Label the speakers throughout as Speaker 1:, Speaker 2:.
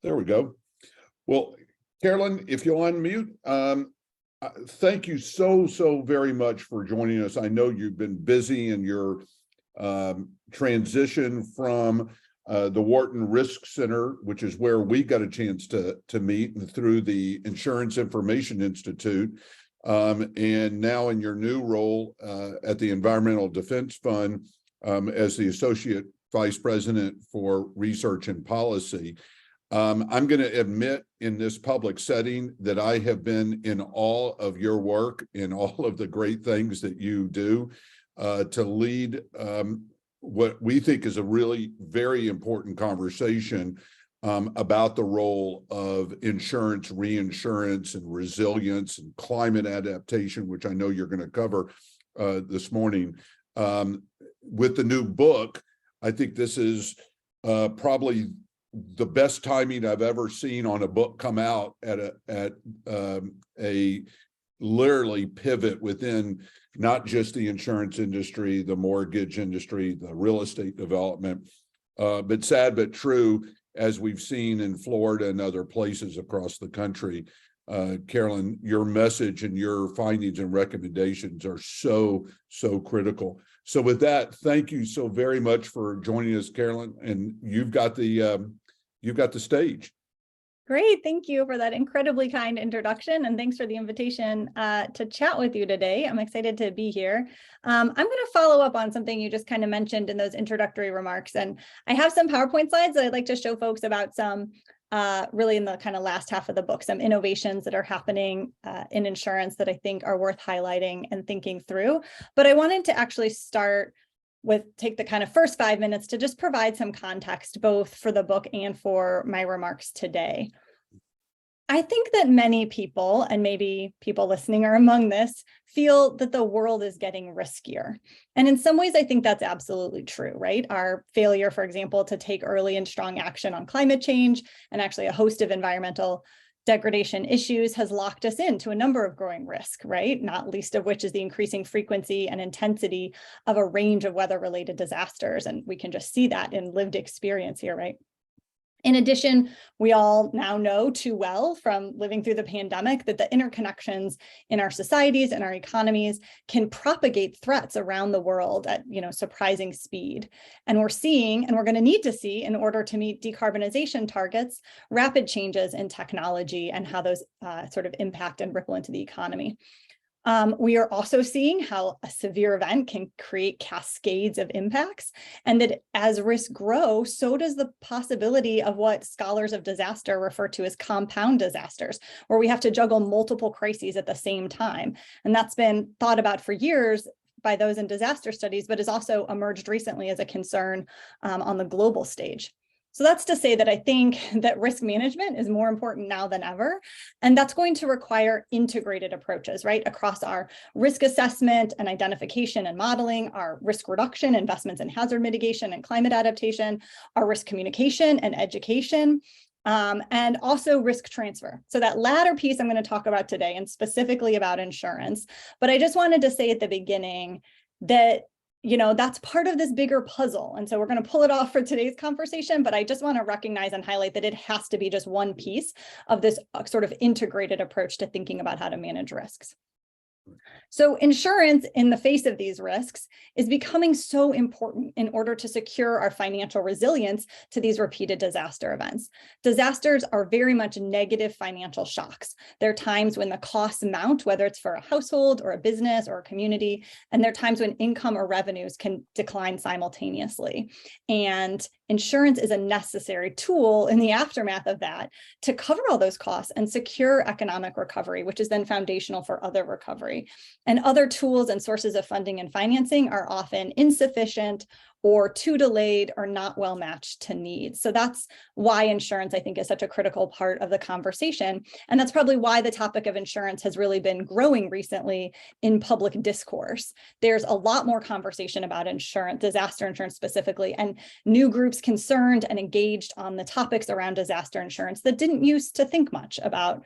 Speaker 1: There we go. Well, Carolyn, if you'll unmute, thank you so very much for joining us. I know you've been busy in your transition from the Wharton Risk Center, which is where we got a chance to meet, and through the Insurance Information Institute, and now in your new role at the Environmental Defense Fund as the Associate Vice President for Research and Policy. I'm going to admit in this public setting that I have been in awe of your work and all of the great things that you do to lead what we think is a really very important conversation about the role of insurance, reinsurance, and resilience and climate adaptation, which I know you're going to cover this morning. With the new book, I think this is probably the best timing I've ever seen on a book come out at a literally pivot within not just the insurance industry, the mortgage industry, the real estate development, but sad but true, as we've seen in Florida and other places across the country. Carolyn, your message and your findings and recommendations are so critical. So with that, thank you so very much for joining us, Carolyn, and you've got the stage.
Speaker 2: Great. Thank you for that incredibly kind introduction. And thanks for the invitation to chat with you today. I'm excited to be here. I'm going to follow up on something you just kind of mentioned in those introductory remarks. And I have some PowerPoint slides that I'd like to show folks about some really in the kind of last half of the book, some innovations that are happening in insurance that I think are worth highlighting and thinking through. But I wanted to actually take the kind of first 5 minutes to just provide some context, both for the book and for my remarks today. I think that many people, and maybe people listening are among this, feel that the world is getting riskier. And in some ways, I think that's absolutely true, right? Our failure, for example, to take early and strong action on climate change and actually a host of environmental degradation issues has locked us into a number of growing risks, right? Not least of which is the increasing frequency and intensity of a range of weather-related disasters. And we can just see that in lived experience here, right? In addition, we all now know too well from living through the pandemic that the interconnections in our societies and our economies can propagate threats around the world at surprising speed. And we're seeing, and we're going to need to see in order to meet decarbonization targets, rapid changes in technology and how those sort of impact and ripple into the economy. We are also seeing how a severe event can create cascades of impacts, and that as risks grow, so does the possibility of what scholars of disaster refer to as compound disasters, where we have to juggle multiple crises at the same time. And that's been thought about for years by those in disaster studies, but has also emerged recently as a concern on the global stage. So that's to say that I think that risk management is more important now than ever. And that's going to require integrated approaches, right? Across our risk assessment and identification and modeling, our risk reduction, investments in hazard mitigation and climate adaptation, our risk communication and education, and also risk transfer. So that latter piece I'm going to talk about today, and specifically about insurance. But I just wanted to say at the beginning that that's part of this bigger puzzle. And so we're going to pull it off for today's conversation, but I just want to recognize and highlight that it has to be just one piece of this sort of integrated approach to thinking about how to manage risks. So insurance, in the face of these risks, is becoming so important in order to secure our financial resilience to these repeated disaster events. Disasters are very much negative financial shocks. There are times when the costs mount, whether it's for a household or a business or a community, and there are times when income or revenues can decline simultaneously. And insurance is a necessary tool in the aftermath of that to cover all those costs and secure economic recovery, which is then foundational for other recovery. And other tools and sources of funding and financing are often insufficient or too delayed or not well matched to needs. So that's why insurance, I think, is such a critical part of the conversation. And that's probably why the topic of insurance has really been growing recently in public discourse. There's a lot more conversation about insurance, disaster insurance specifically, and new groups concerned and engaged on the topics around disaster insurance that didn't used to think much about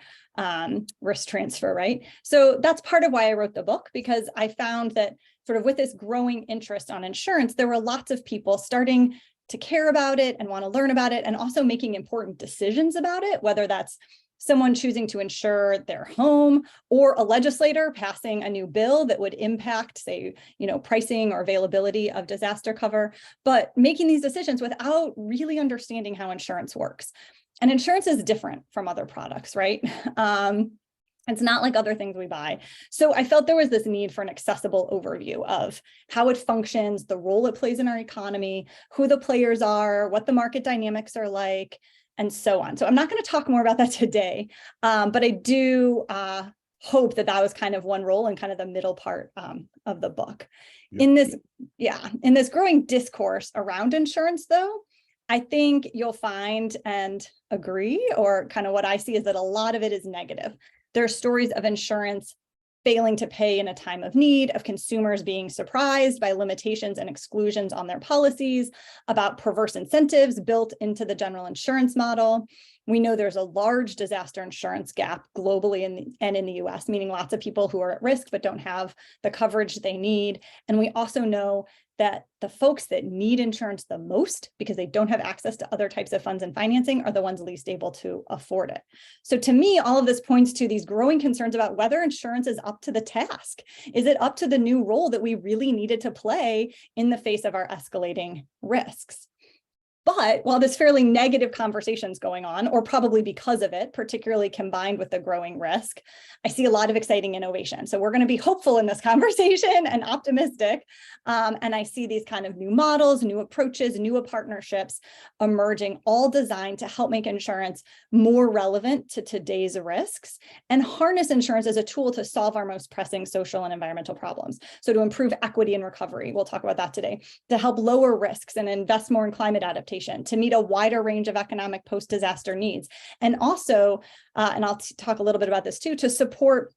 Speaker 2: risk transfer, right? So that's part of why I wrote the book, because I found that sort of with this growing interest on insurance, there were lots of people starting to care about it and want to learn about it, and also making important decisions about it, whether that's someone choosing to insure their home or a legislator passing a new bill that would impact, say, pricing or availability of disaster cover, but making these decisions without really understanding how insurance works. And insurance is different from other products, right? It's not like other things we buy. So I felt there was this need for an accessible overview of how it functions, the role it plays in our economy, who the players are, what the market dynamics are like, and so on. So I'm not going to talk more about that today, but I do hope that that was kind of one role and kind of the middle part of the book. Yep. In this growing discourse around insurance, though, I think you'll find and agree, or kind of what I see is that a lot of it is negative. There are stories of insurance failing to pay in a time of need, of consumers being surprised by limitations and exclusions on their policies, about perverse incentives built into the general insurance model. We know there's a large disaster insurance gap globally and in the US, meaning lots of people who are at risk but don't have the coverage they need. And we also know that the folks that need insurance the most because they don't have access to other types of funds and financing are the ones least able to afford it. So to me, all of this points to these growing concerns about whether insurance is up to the task. Is it up to the new role that we really needed to play in the face of our escalating risks? But while this fairly negative conversation is going on, or probably because of it, particularly combined with the growing risk, I see a lot of exciting innovation. So we're going to be hopeful in this conversation and optimistic. And I see these kind of new models, new approaches, new partnerships emerging, all designed to help make insurance more relevant to today's risks and harness insurance as a tool to solve our most pressing social and environmental problems. So to improve equity and recovery, we'll talk about that today, to help lower risks and invest more in climate adaptation, to meet a wider range of economic post-disaster needs. And also, and I'll talk a little bit about this too, to support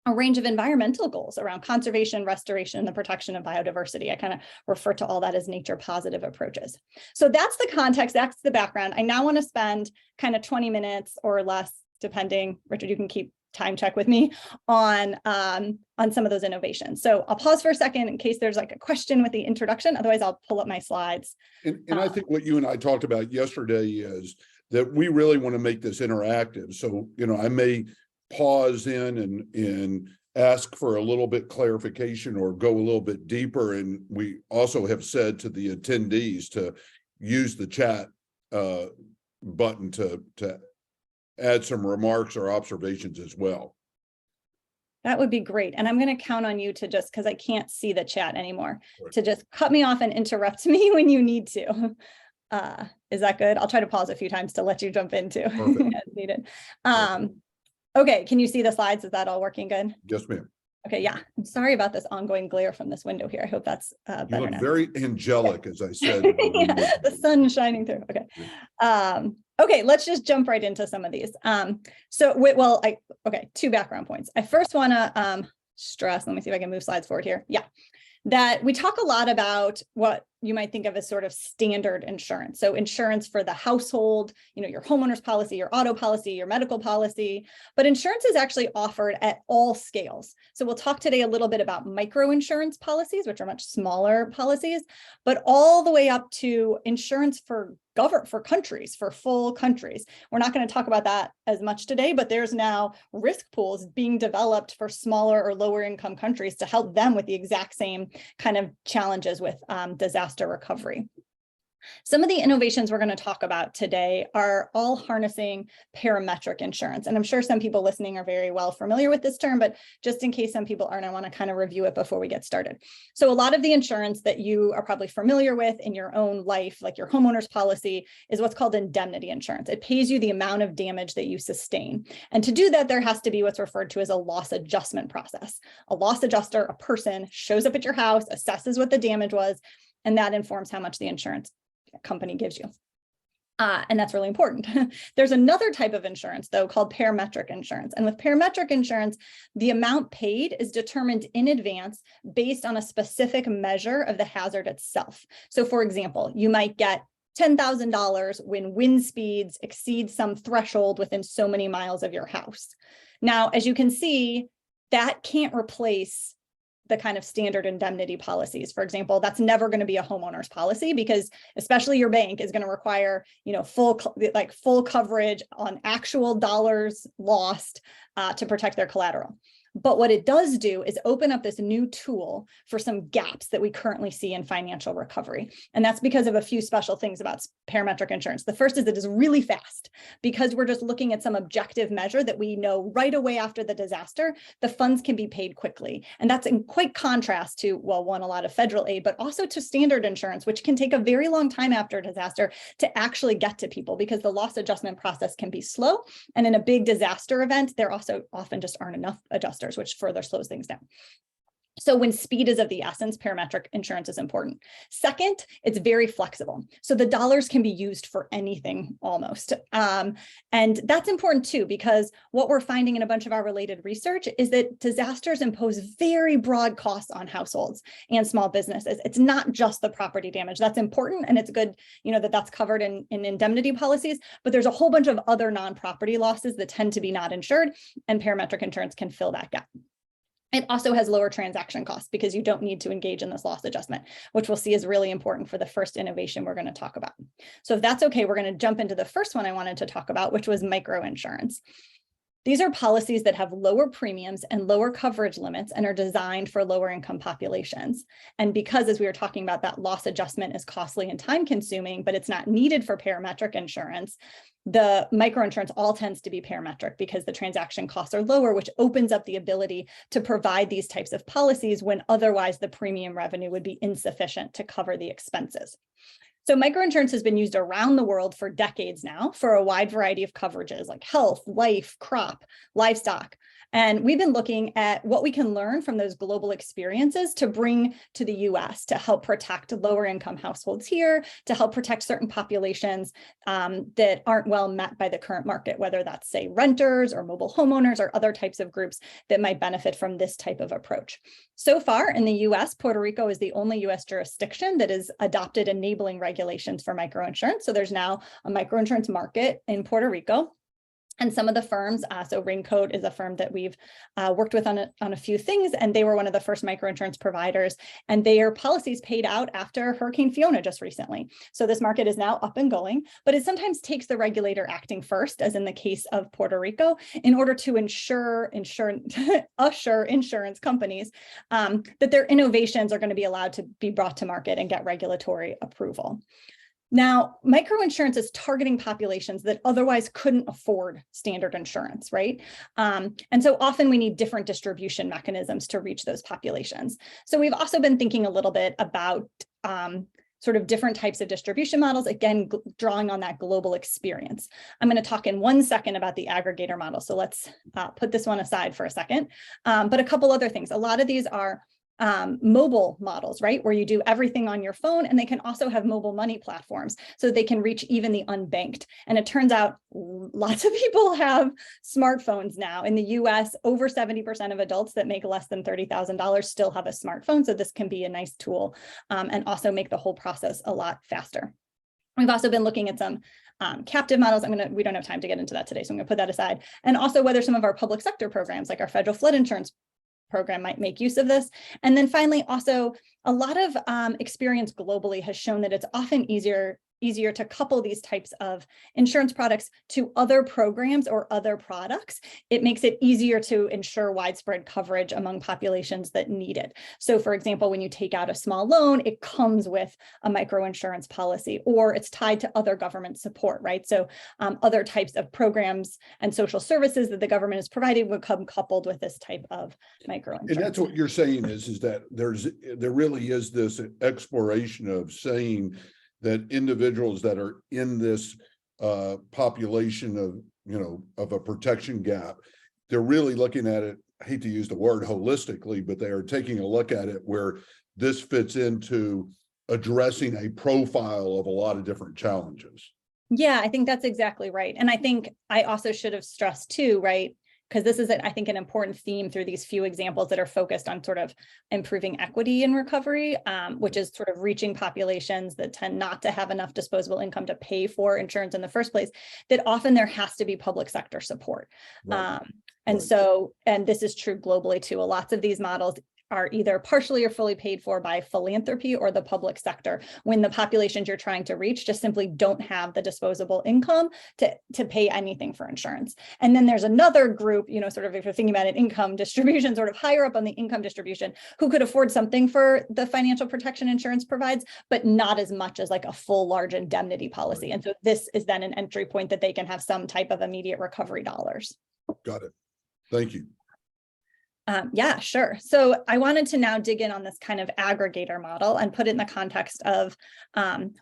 Speaker 2: a range of environmental goals around conservation, restoration, and the protection of biodiversity. I kind of refer to all that as nature positive approaches. So that's the context, that's the background. I now want to spend kind of 20 minutes or less, depending, Richard, you can keep time check with me on some of those innovations. So I'll pause for a second in case there's like a question with the introduction. Otherwise, I'll pull up my slides.
Speaker 1: And I think what you and I talked about yesterday is that we really want to make this interactive. So, I may pause in and ask for a little bit clarification or go a little bit deeper. And we also have said to the attendees to use the chat button to add some remarks or observations as well.
Speaker 2: That would be great. And I'm going to count on you to just, because I can't see the chat anymore,
Speaker 1: Right,
Speaker 2: to just cut me off and interrupt me when you need to. Is that good? I'll try to pause a few times to let you jump in too as needed. Okay, can you see the slides? Is that all working good?
Speaker 1: Yes, ma'am.
Speaker 2: Okay, yeah. I'm sorry about this ongoing glare from this window here. I hope that's better
Speaker 1: You look
Speaker 2: now.
Speaker 1: very angelic, as I said.
Speaker 2: Yeah, the sun shining through. Okay. Okay, let's just jump right into some of these. Okay, 2 background points. I first want to stress, let me see if I can move slides forward here. Yeah, that we talk a lot about what you might think of as sort of standard insurance. So insurance for the household, your homeowner's policy, your auto policy, your medical policy, but insurance is actually offered at all scales. So we'll talk today a little bit about micro insurance policies, which are much smaller policies, but all the way up to insurance for countries, for full countries. We're not going to talk about that as much today, but there's now risk pools being developed for smaller or lower income countries to help them with the exact same kind of challenges with disaster recovery. Some of the innovations we're going to talk about today are all harnessing parametric insurance. And I'm sure some people listening are very well familiar with this term, but just in case some people aren't, I want to kind of review it before we get started. So a lot of the insurance that you are probably familiar with in your own life, like your homeowner's policy, is what's called indemnity insurance. It pays you the amount of damage that you sustain. And to do that, there has to be what's referred to as a loss adjustment process. A loss adjuster, a person, shows up at your house, assesses what the damage was, and that informs how much the insurance company gives you. And that's really important. There's another type of insurance, though, called parametric insurance. And with parametric insurance, the amount paid is determined in advance based on a specific measure of the hazard itself. So, for example, you might get $10,000 when wind speeds exceed some threshold within so many miles of your house. Now, as you can see, that can't replace the kind of standard indemnity policies. For example, that's never going to be a homeowner's policy because especially your bank is going to require, full coverage on actual dollars lost to protect their collateral. But what it does do is open up this new tool for some gaps that we currently see in financial recovery. And that's because of a few special things about parametric insurance. The first is it is really fast because we're just looking at some objective measure that we know right away after the disaster, the funds can be paid quickly. And that's in quite contrast to, well, one, a lot of federal aid, but also to standard insurance, which can take a very long time after a disaster to actually get to people because the loss adjustment process can be slow. And in a big disaster event, there also often just aren't enough adjusters, which further slows things down. So when speed is of the essence, parametric insurance is important. Second, it's very flexible. So the dollars can be used for anything almost. And that's important too, because what we're finding in a bunch of our related research is that disasters impose very broad costs on households and small businesses. It's not just the property damage. That's important. And it's good, that that's covered in indemnity policies, but there's a whole bunch of other non-property losses that tend to be not insured, and parametric insurance can fill that gap. It also has lower transaction costs because you don't need to engage in this loss adjustment, which we'll see is really important for the first innovation we're going to talk about. So if that's okay, we're going to jump into the first one I wanted to talk about, which was microinsurance. These are policies that have lower premiums and lower coverage limits and are designed for lower income populations. And because, as we were talking about, that loss adjustment is costly and time consuming, but it's not needed for parametric insurance, the microinsurance all tends to be parametric because the transaction costs are lower, which opens up the ability to provide these types of policies when otherwise the premium revenue would be insufficient to cover the expenses. So microinsurance has been used around the world for decades now for a wide variety of coverages like health, life, crop, livestock. And we've been looking at what we can learn from those global experiences to bring to the US to help protect lower income households here, to help protect certain populations that aren't well met by the current market, whether that's, say, renters or mobile homeowners or other types of groups that might benefit from this type of approach. So far in the US, Puerto Rico is the only US jurisdiction that has adopted enabling regulations for microinsurance. So there's now a microinsurance market in Puerto Rico. And some of the firms, so Raincoat is a firm that we've worked with on a few things, and they were one of the first microinsurance providers, and their policies paid out after Hurricane Fiona just recently. So this market is now up and going, but it sometimes takes the regulator acting first, as in the case of Puerto Rico, in order to usher insurance companies that their innovations are going to be allowed to be brought to market and get regulatory approval. Now, microinsurance is targeting populations that otherwise couldn't afford standard insurance, right? And so often we need different distribution mechanisms to reach those populations. So we've also been thinking a little bit about sort of different types of distribution models, again, drawing on that global experience. I'm going to talk in 1 second about the aggregator model. So let's put this one aside for a second. But a couple other things. A lot of these are mobile models, right? Where you do everything on your phone, and they can also have mobile money platforms so they can reach even the unbanked. And it turns out lots of people have smartphones now. In the US, over 70% of adults that make less than $30,000 still have a smartphone. So this can be a nice tool and also make the whole process a lot faster. We've also been looking at some captive models. We don't have time to get into that today, so I'm gonna put that aside. And also whether some of our public sector programs, like our federal flood insurance program, might make use of this. And then finally, also a lot of experience globally has shown that it's often easier to couple these types of insurance products to other programs or other products. It makes it easier to ensure widespread coverage among populations that need it. So for example, when you take out a small loan, it comes with a microinsurance policy, or it's tied to other government support, right? So other types of programs and social services that the government is providing would come coupled with this type of microinsurance.
Speaker 1: And that's what you're saying is that there really is this exploration of saying that individuals that are in this population of a protection gap, they're really looking at it, I hate to use the word holistically, but they are taking a look at it where this fits into addressing a profile of a lot of different challenges.
Speaker 2: Yeah, I think that's exactly right. And I think I also should have stressed too, right? Because this is, I think, an important theme through these few examples that are focused on sort of improving equity in recovery, which is sort of reaching populations that tend not to have enough disposable income to pay for insurance in the first place, that often there has to be public sector support. Right. And this is true globally too. Lots of these models are either partially or fully paid for by philanthropy or the public sector, when the populations you're trying to reach just simply don't have the disposable income to pay anything for insurance. And then there's another group, sort of if you're thinking about an income distribution, sort of higher up on the income distribution, who could afford something for the financial protection insurance provides, but not as much as like a full large indemnity policy. And so this is then an entry point that they can have some type of immediate recovery dollars.
Speaker 1: Got it. Thank you.
Speaker 2: Yeah, sure. So I wanted to now dig in on this kind of aggregator model and put it in the context of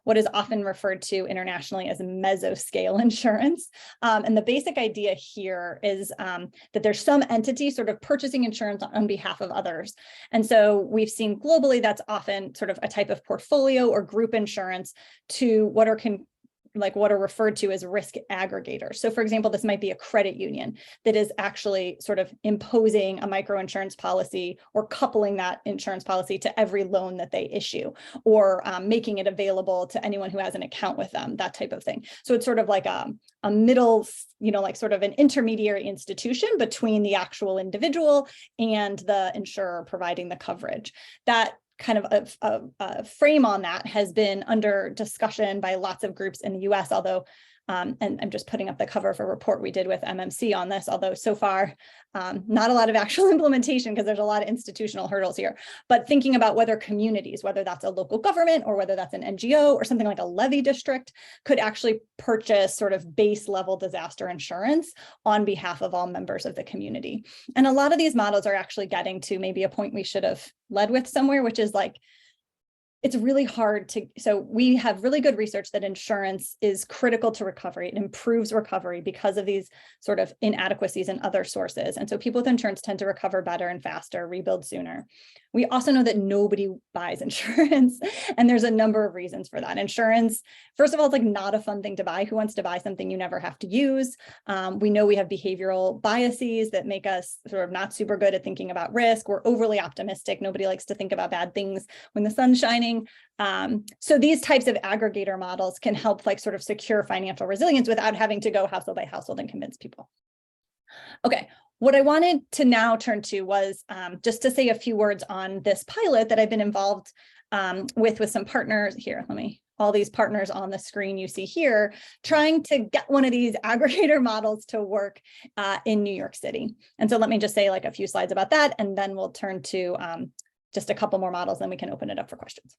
Speaker 2: what is often referred to internationally as mesoscale insurance. And the basic idea here is that there's some entity sort of purchasing insurance on behalf of others. And so we've seen globally that's often sort of a type of portfolio or group insurance to what are referred to as risk aggregators. So for example, this might be a credit union that is actually sort of imposing a microinsurance policy or coupling that insurance policy to every loan that they issue, or making it available to anyone who has an account with them, that type of thing. So it's sort of like a middle, like sort of an intermediary institution between the actual individual and the insurer providing the coverage. That kind of a frame on that has been under discussion by lots of groups in the US, although, and I'm just putting up the cover of a report we did with MMC on this, although so far, not a lot of actual implementation because there's a lot of institutional hurdles here, but thinking about whether communities, whether that's a local government or whether that's an NGO or something like a levy district, could actually purchase sort of base level disaster insurance on behalf of all members of the community. And a lot of these models are actually getting to maybe a point we should have led with somewhere, which is like, it's really hard to, so we have really good research that insurance is critical to recovery. It improves recovery because of these sort of inadequacies in other sources. And so people with insurance tend to recover better and faster, rebuild sooner. We also know that nobody buys insurance, and there's a number of reasons for that. Insurance, first of all, it's like not a fun thing to buy. Who wants to buy something you never have to use? We know we have behavioral biases that make us sort of not super good at thinking about risk. We're overly optimistic. Nobody likes to think about bad things when the sun's shining. So these types of aggregator models can help like sort of secure financial resilience without having to go household by household and convince people. Okay. What I wanted to now turn to was just to say a few words on this pilot that I've been involved with some partners here. All these partners on the screen you see here, trying to get one of these aggregator models to work in New York City. And so let me just say like a few slides about that, and then we'll turn to just a couple more models, then we can open it up for questions.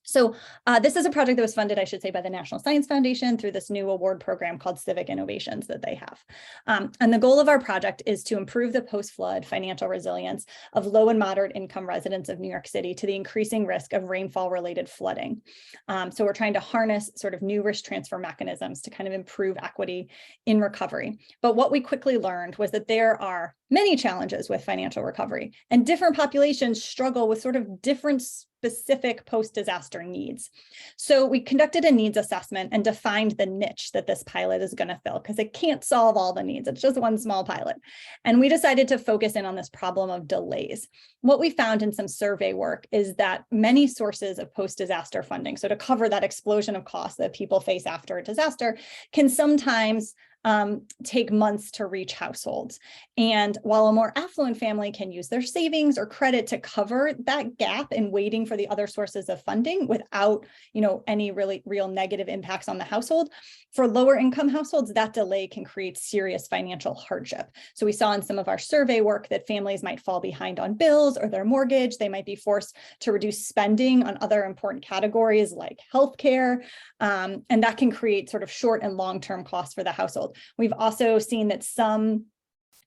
Speaker 2: So this is a project that was funded, I should say, by the National Science Foundation through this new award program called Civic Innovations that they have. And the goal of our project is to improve the post-flood financial resilience of low and moderate income residents of New York City to the increasing risk of rainfall-related flooding. So we're trying to harness sort of new risk transfer mechanisms to kind of improve equity in recovery. But what we quickly learned was that there are many challenges with financial recovery, and different populations struggle with sort of different specific post-disaster needs. So we conducted a needs assessment and defined the niche that this pilot is going to fill, because it can't solve all the needs. It's just one small pilot. And we decided to focus in on this problem of delays. What we found in some survey work is that many sources of post-disaster funding, so to cover that explosion of costs that people face after a disaster, can sometimes take months to reach households. And while a more affluent family can use their savings or credit to cover that gap in waiting for the other sources of funding without, any really real negative impacts on the household, for lower income households, that delay can create serious financial hardship. So we saw in some of our survey work that families might fall behind on bills or their mortgage. They might be forced to reduce spending on other important categories like healthcare, and that can create sort of short and long-term costs for the household. We've also seen that some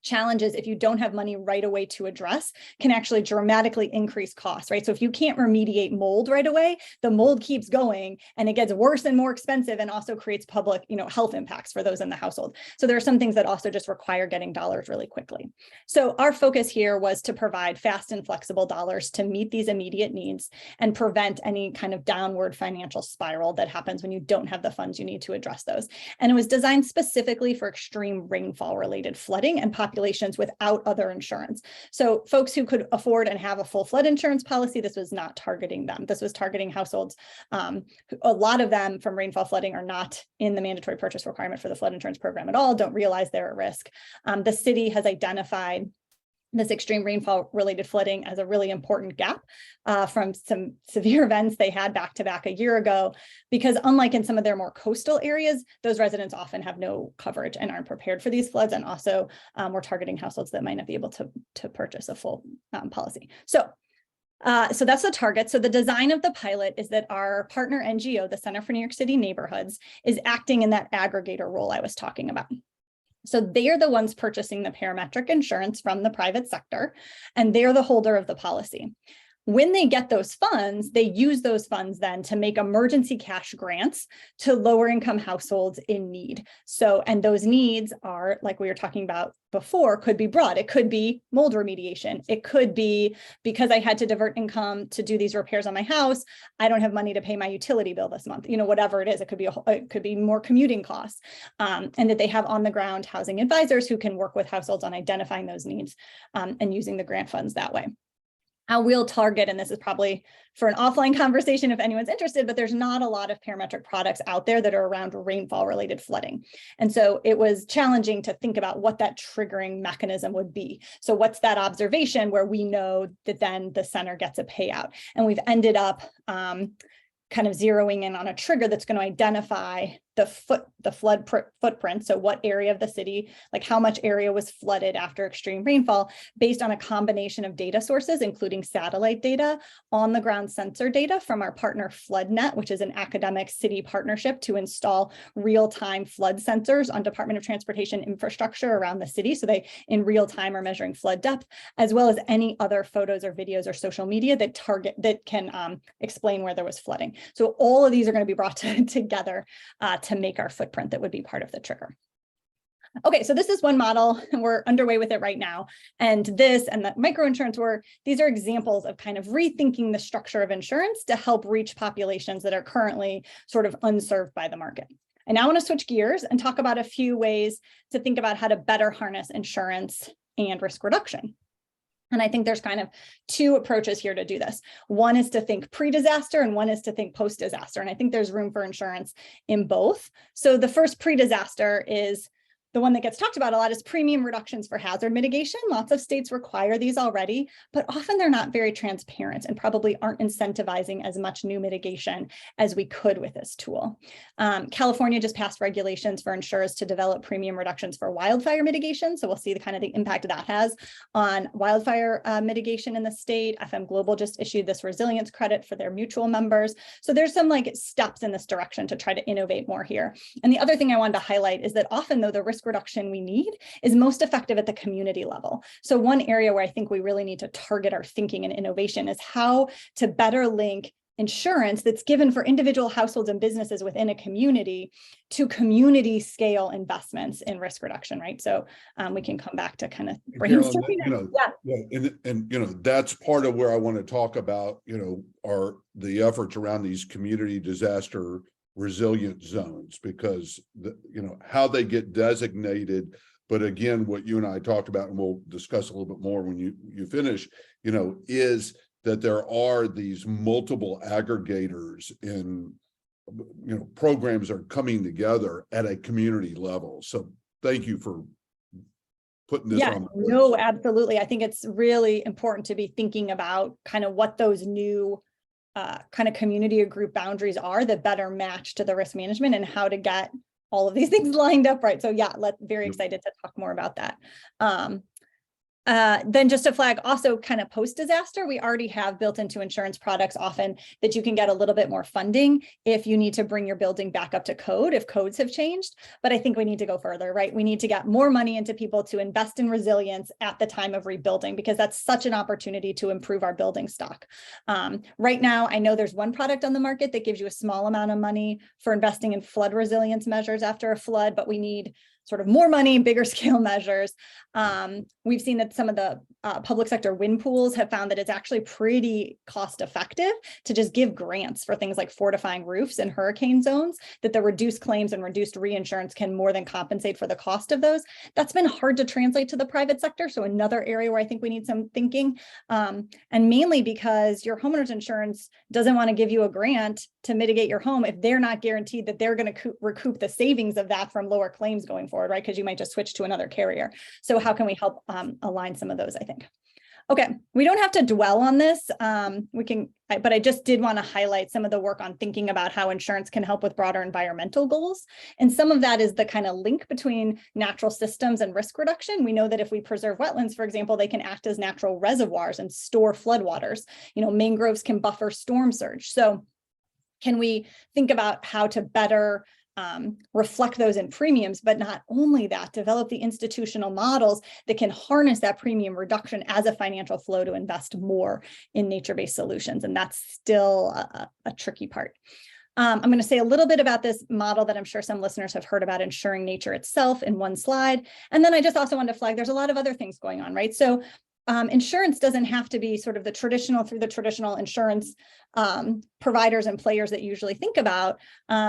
Speaker 2: challenges, if you don't have money right away to address, can actually dramatically increase costs, right? So if you can't remediate mold right away, the mold keeps going and it gets worse and more expensive, and also creates public, health impacts for those in the household. So there are some things that also just require getting dollars really quickly. So our focus here was to provide fast and flexible dollars to meet these immediate needs and prevent any kind of downward financial spiral that happens when you don't have the funds you need to address those. And it was designed specifically for extreme rainfall related flooding and populations without other insurance. So folks who could afford and have a full flood insurance policy, this was not targeting them. This was targeting households. A lot of them from rainfall flooding are not in the mandatory purchase requirement for the flood insurance program at all, don't realize they're at risk. The city has identified this extreme rainfall related flooding as a really important gap from some severe events they had back to back a year ago, because unlike in some of their more coastal areas, those residents often have no coverage and aren't prepared for these floods. And also we're targeting households that might not be able to purchase a full policy. So that's the target. So the design of the pilot is that our partner NGO, the Center for New York City Neighborhoods, is acting in that aggregator role I was talking about. So they are the ones purchasing the parametric insurance from the private sector, and they're the holder of the policy. When they get those funds, they use those funds then to make emergency cash grants to lower income households in need. So, and those needs are, like we were talking about before, could be broad. It could be mold remediation. It could be because I had to divert income to do these repairs on my house, I don't have money to pay my utility bill this month, whatever it is. It could be more commuting costs, and that they have on the ground housing advisors who can work with households on identifying those needs and using the grant funds that way. How we'll target, and this is probably for an offline conversation if anyone's interested, but there's not a lot of parametric products out there that are around rainfall related flooding. And so it was challenging to think about what that triggering mechanism would be. So what's that observation where we know that then the center gets a payout? And we've ended up kind of zeroing in on a trigger that's going to identify the flood footprint. So what area of the city, like how much area was flooded after extreme rainfall, based on a combination of data sources, including satellite data, on the ground sensor data from our partner FloodNet, which is an academic city partnership to install real-time flood sensors on Department of Transportation infrastructure around the city. So they in real time are measuring flood depth, as well as any other photos or videos or social media that can explain where there was flooding. So all of these are going to be brought together to make our footprint that would be part of the trigger. Okay, so this is one model, and we're underway with it right now. And this and the microinsurance these are examples of kind of rethinking the structure of insurance to help reach populations that are currently sort of unserved by the market. And now I want to switch gears and talk about a few ways to think about how to better harness insurance and risk reduction. And I think there's kind of two approaches here to do this. One is to think pre-disaster and one is to think post-disaster. And I think there's room for insurance in both. So the first pre-disaster is the one that gets talked about a lot is premium reductions for hazard mitigation. Lots of states require these already, but often they're not very transparent and probably aren't incentivizing as much new mitigation as we could with this tool. California just passed regulations for insurers to develop premium reductions for wildfire mitigation. So we'll see the impact that has on wildfire mitigation in the state. FM Global just issued this resilience credit for their mutual members. So there's some steps in this direction to try to innovate more here. And the other thing I wanted to highlight is that often though the risk reduction we need is most effective at the community level. So one area where I think we really need to target our thinking and innovation is how to better link insurance that's given for individual households and businesses within a community to community scale investments in risk reduction, right? So we can come back to kind of brainstorming.
Speaker 1: And that's part of where I want to talk about, are the efforts around these community disaster resilient zones, because how they get designated. But again, what you and I talked about, and we'll discuss a little bit more when you finish, is that there are these multiple aggregators in programs are coming together at a community level. So thank you for putting this on.
Speaker 2: No, absolutely. I think it's really important to be thinking about kind of what those new kind of community or group boundaries are that better match to the risk management and how to get all of these things lined up right. So very excited to talk more about that. Then just to flag also kind of post-disaster, we already have built into insurance products often that you can get a little bit more funding if you need to bring your building back up to code, if codes have changed. But I think we need to go further, right? We need to get more money into people to invest in resilience at the time of rebuilding, because that's such an opportunity to improve our building stock. Right now, I know there's one product on the market that gives you a small amount of money for investing in flood resilience measures after a flood, but we need sort of more money, bigger scale measures. We've seen that some of the public sector wind pools have found that it's actually pretty cost effective to just give grants for things like fortifying roofs in hurricane zones, that the reduced claims and reduced reinsurance can more than compensate for the cost of those. That's been hard to translate to the private sector. So another area where I think we need some thinking, and mainly because your homeowner's insurance doesn't want to give you a grant to mitigate your home if they're not guaranteed that they're going to recoup the savings of that from lower claims going forward, right? Because you might just switch to another carrier. So how can we help align some of those, I think? Okay, we don't have to dwell on this. But I just did want to highlight some of the work on thinking about how insurance can help with broader environmental goals. And some of that is the kind of link between natural systems and risk reduction. We know that if we preserve wetlands, for example, they can act as natural reservoirs and store floodwaters. Mangroves can buffer storm surge. So can we think about how to better reflect those in premiums, but not only that, develop the institutional models that can harness that premium reduction as a financial flow to invest more in nature-based solutions. And that's still a tricky part. I'm going to say a little bit about this model that I'm sure some listeners have heard about, insuring nature itself, in one slide. And then I just also wanted to flag there's a lot of other things going on, right? So insurance doesn't have to be sort of the traditional insurance providers and players that you usually think about.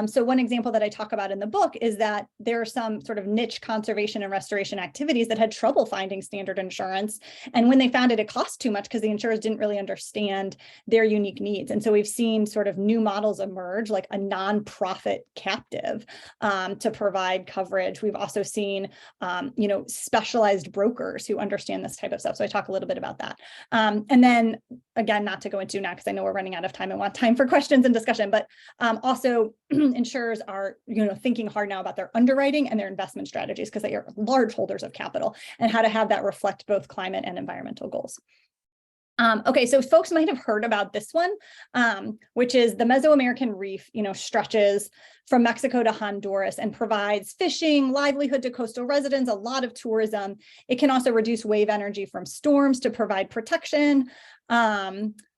Speaker 2: So one example that I talk about in the book is that there are some sort of niche conservation and restoration activities that had trouble finding standard insurance. And when they found it, it cost too much because the insurers didn't really understand their unique needs. And so we've seen sort of new models emerge, like a nonprofit captive to provide coverage. We've also seen, specialized brokers who understand this type of stuff. So I talk a little bit about that. And then again, not to go into now, because I know we're running out of time and want time for questions and discussion, but also insurers are, thinking hard now about their underwriting and their investment strategies because they are large holders of capital, and how to have that reflect both climate and environmental goals. Okay, so folks might have heard about this one, which is the Mesoamerican Reef, stretches from Mexico to Honduras and provides fishing, livelihood to coastal residents, a lot of tourism. It can also reduce wave energy from storms to provide protection.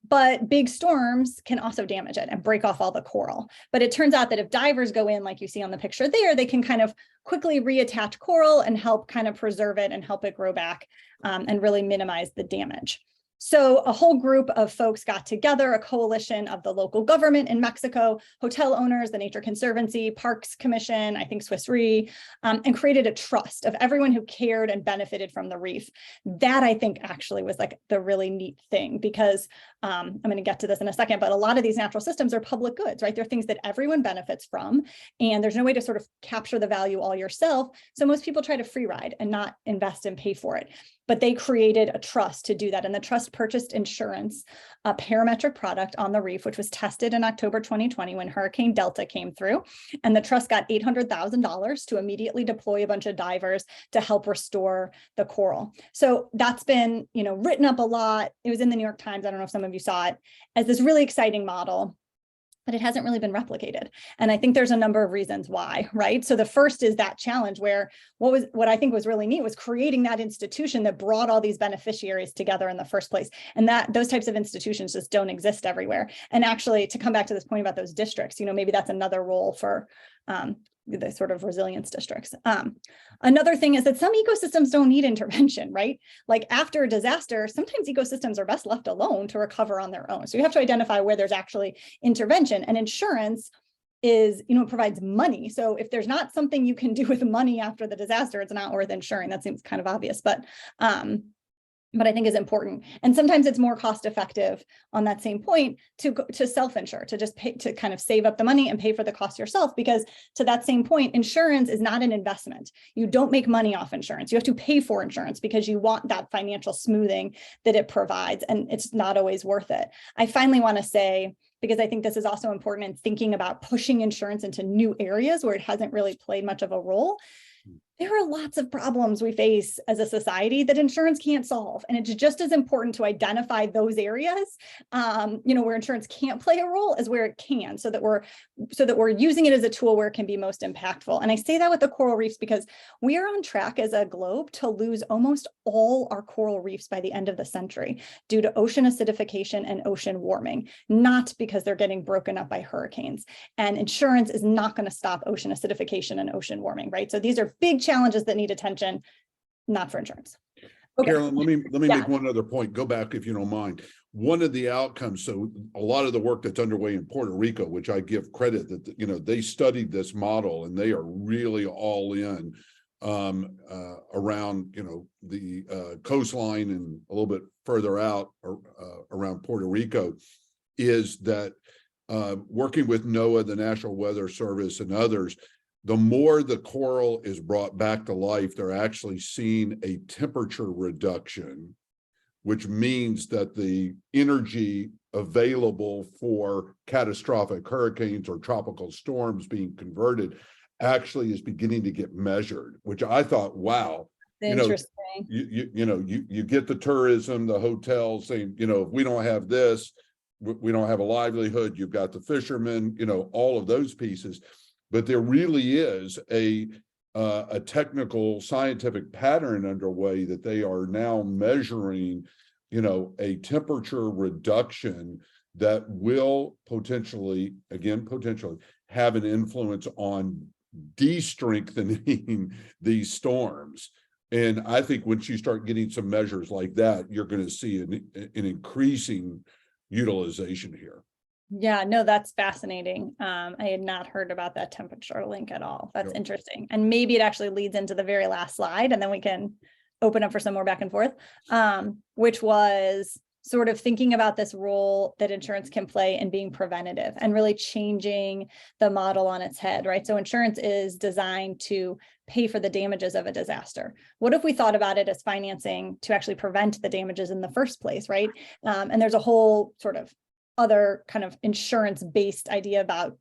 Speaker 2: But big storms can also damage it and break off all the coral. But it turns out that if divers go in, like you see on the picture there, they can kind of quickly reattach coral and help kind of preserve it and help it grow back and really minimize the damage. So a whole group of folks got together, a coalition of the local government in Mexico, hotel owners, the Nature Conservancy, Parks Commission, I think Swiss Re, and created a trust of everyone who cared and benefited from the reef. That, I think, actually was like the really neat thing, because I'm going to get to this in a second, but a lot of these natural systems are public goods, right? They're things that everyone benefits from, and there's no way to sort of capture the value all yourself. So most people try to free ride and not invest and pay for it. But they created a trust to do that. And the trust purchased insurance, a parametric product on the reef, which was tested in October 2020 when Hurricane Delta came through. And the trust got $800,000 to immediately deploy a bunch of divers to help restore the coral. So that's been, written up a lot. It was in the New York Times. I don't know if some of you saw it, as this really exciting model, but it hasn't really been replicated. And I think there's a number of reasons why, right? So the first is that challenge where what I think was really neat was creating that institution that brought all these beneficiaries together in the first place. And that those types of institutions just don't exist everywhere. And actually, to come back to this point about those districts, maybe that's another role for the sort of resilience districts. Another thing is that some ecosystems don't need intervention, right? Like after a disaster, sometimes ecosystems are best left alone to recover on their own. So you have to identify where there's actually intervention, and insurance is, it provides money. So if there's not something you can do with money after the disaster, it's not worth insuring. That seems kind of obvious, but I think is important. And sometimes it's more cost effective on that same point to self-insure, to just pay, to kind of save up the money and pay for the cost yourself, because to that same point, insurance is not an investment. You don't make money off insurance. You have to pay for insurance because you want that financial smoothing that it provides, and it's not always worth it. I finally want to say, because I think this is also important in thinking about pushing insurance into new areas where it hasn't really played much of a role. There are lots of problems we face as a society that insurance can't solve. And it's just as important to identify those areas, where insurance can't play a role as where it can, so that we're using it as a tool where it can be most impactful. And I say that with the coral reefs because we are on track as a globe to lose almost all our coral reefs by the end of the century due to ocean acidification and ocean warming, not because they're getting broken up by hurricanes. And insurance is not going to stop ocean acidification and ocean warming, right? So these are big challenges that need attention, not for insurance. Okay.
Speaker 1: Carolyn, let me make one other point. Go back if you don't mind. One of the outcomes, so a lot of the work that's underway in Puerto Rico, which I give credit that, they studied this model and they are really all in around, the coastline and a little bit further out around Puerto Rico, is that working with NOAA, the National Weather Service, and others, the more the coral is brought back to life, they're actually seeing a temperature reduction, which means that the energy available for catastrophic hurricanes or tropical storms being converted actually is beginning to get measured, which I thought, wow.
Speaker 2: Interesting.
Speaker 1: You get the tourism, the hotels saying, if we don't have this, we don't have a livelihood. You've got the fishermen, all of those pieces. But there really is a technical scientific pattern underway that they are now measuring, a temperature reduction that will potentially have an influence on de-strengthening these storms. And I think once you start getting some measures like that, you're going to see an increasing utilization here.
Speaker 2: Yeah, no, that's fascinating. I had not heard about that temperature link at all. That's interesting. And maybe it actually leads into the very last slide, and then we can open up for some more back and forth, which was sort of thinking about this role that insurance can play in being preventative and really changing the model on its head, right? So insurance is designed to pay for the damages of a disaster. What if we thought about it as financing to actually prevent the damages in the first place, right? And there's a whole sort of other kind of insurance-based idea about,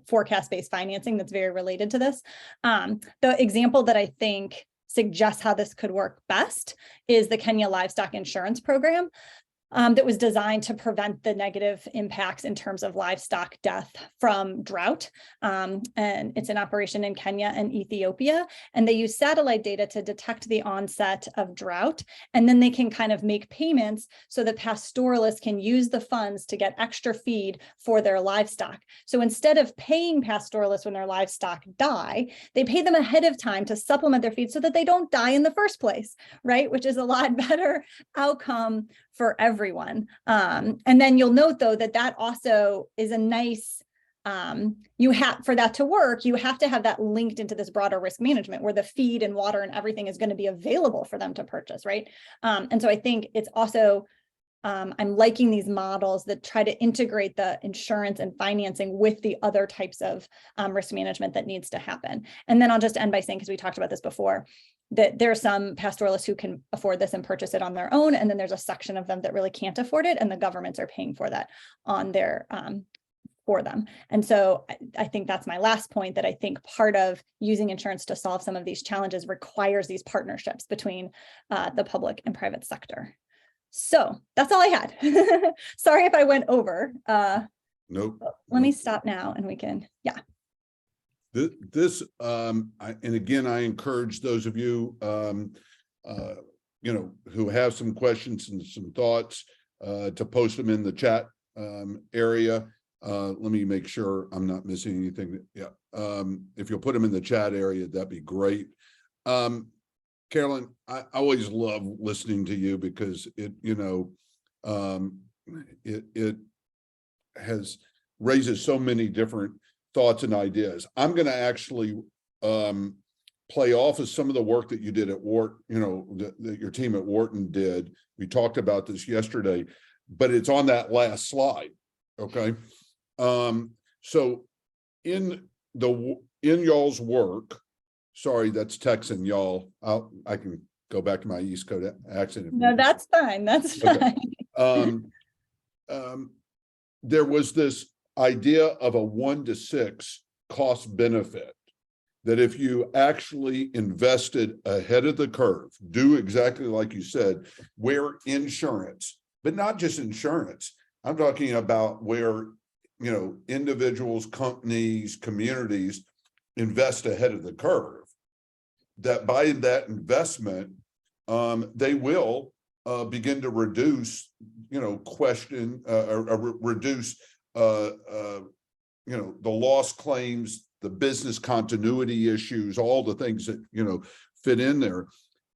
Speaker 2: forecast-based financing that's very related to this. The example that I think suggests how this could work best is the Kenya Livestock Insurance Program. That was designed to prevent the negative impacts in terms of livestock death from drought. And it's an operation in Kenya and Ethiopia. And they use satellite data to detect the onset of drought. And then they can kind of make payments so that pastoralists can use the funds to get extra feed for their livestock. So instead of paying pastoralists when their livestock die, they pay them ahead of time to supplement their feed so that they don't die in the first place, right? Which is a lot better outcome for everyone. And then you'll note, though, that also is a nice, for that to work, you have to have that linked into this broader risk management where the feed and water and everything is going to be available for them to purchase, right? And so I think it's also, I'm liking these models that try to integrate the insurance and financing with the other types of risk management that needs to happen. And then I'll just end by saying, because we talked about this before, that there are some pastoralists who can afford this and purchase it on their own. And then there's a section of them that really can't afford it. And the governments are paying for that on their, for them. And so I think that's my last point, that I think part of using insurance to solve some of these challenges requires these partnerships between the public and private sector. So that's all I had. Sorry if I went over.
Speaker 1: Nope.
Speaker 2: Let me stop now and we can, yeah.
Speaker 1: And again, I encourage those of you, who have some questions and some thoughts, to post them in the chat area. Let me make sure I'm not missing anything. If you'll put them in the chat area, that'd be great. Carolyn, I always love listening to you because it raises so many different thoughts and ideas. I'm going to actually play off of some of the work that you did at Wharton, that your team at Wharton did. We talked about this yesterday, but it's on that last slide. Okay. So in y'all's work, sorry, that's Texan, y'all. I can go back to my East Coast accent.
Speaker 2: No, that's fine. That's fine.
Speaker 1: Okay. There was this idea of a 1-to-6 cost benefit, that if you actually invested ahead of the curve, do exactly like you said, where insurance, but not just insurance, I'm talking about where, individuals, companies, communities invest ahead of the curve, that by that investment, they will begin to reduce, reduce the loss claims, the business continuity issues, all the things that fit in there.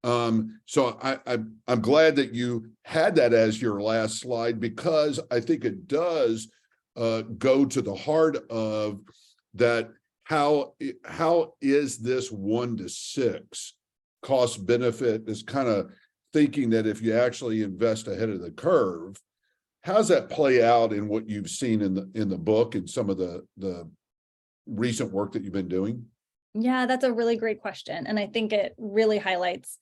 Speaker 1: So I'm glad that you had that as your last slide, because I think it does go to the heart of that. How is this 1-to-6 cost benefit, is kind of thinking that if you actually invest ahead of the curve, how does that play out in what you've seen in the book and some of the recent work that you've been doing?
Speaker 2: Yeah, that's a really great question. And I think it really highlights,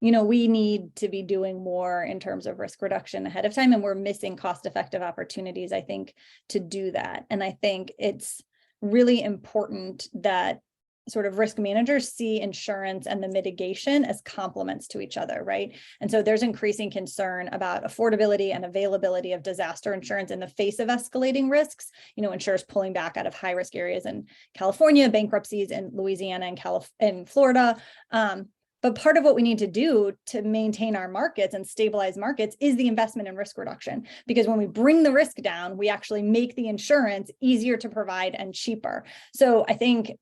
Speaker 2: we need to be doing more in terms of risk reduction ahead of time, and we're missing cost-effective opportunities, I think, to do that. And I think it's really important that sort of risk managers see insurance and the mitigation as complements to each other, right? And so there's increasing concern about affordability and availability of disaster insurance in the face of escalating risks. Insurers pulling back out of high risk areas in California, bankruptcies in Louisiana and Florida. But part of what we need to do to maintain our markets and stabilize markets is the investment in risk reduction. Because when we bring the risk down, we actually make the insurance easier to provide and cheaper. So I think,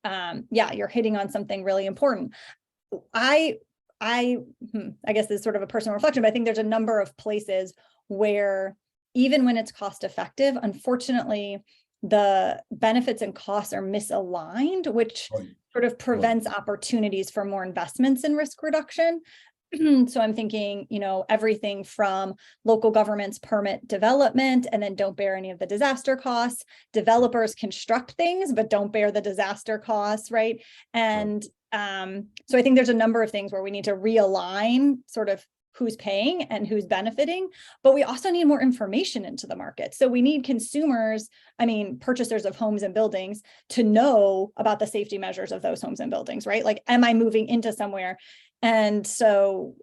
Speaker 2: you're hitting on something really important. I guess this is sort of a personal reflection, but I think there's a number of places where even when it's cost effective, unfortunately, the benefits and costs are misaligned, which sort of prevents opportunities for more investments in risk reduction. So I'm thinking, everything from local governments permit development and then don't bear any of the disaster costs. Developers construct things, but don't bear the disaster costs, right? And so I think there's a number of things where we need to realign sort of who's paying and who's benefiting, but we also need more information into the market. So we need consumers, purchasers of homes and buildings, to know about the safety measures of those homes and buildings, right? Like, am I moving into somewhere? And so,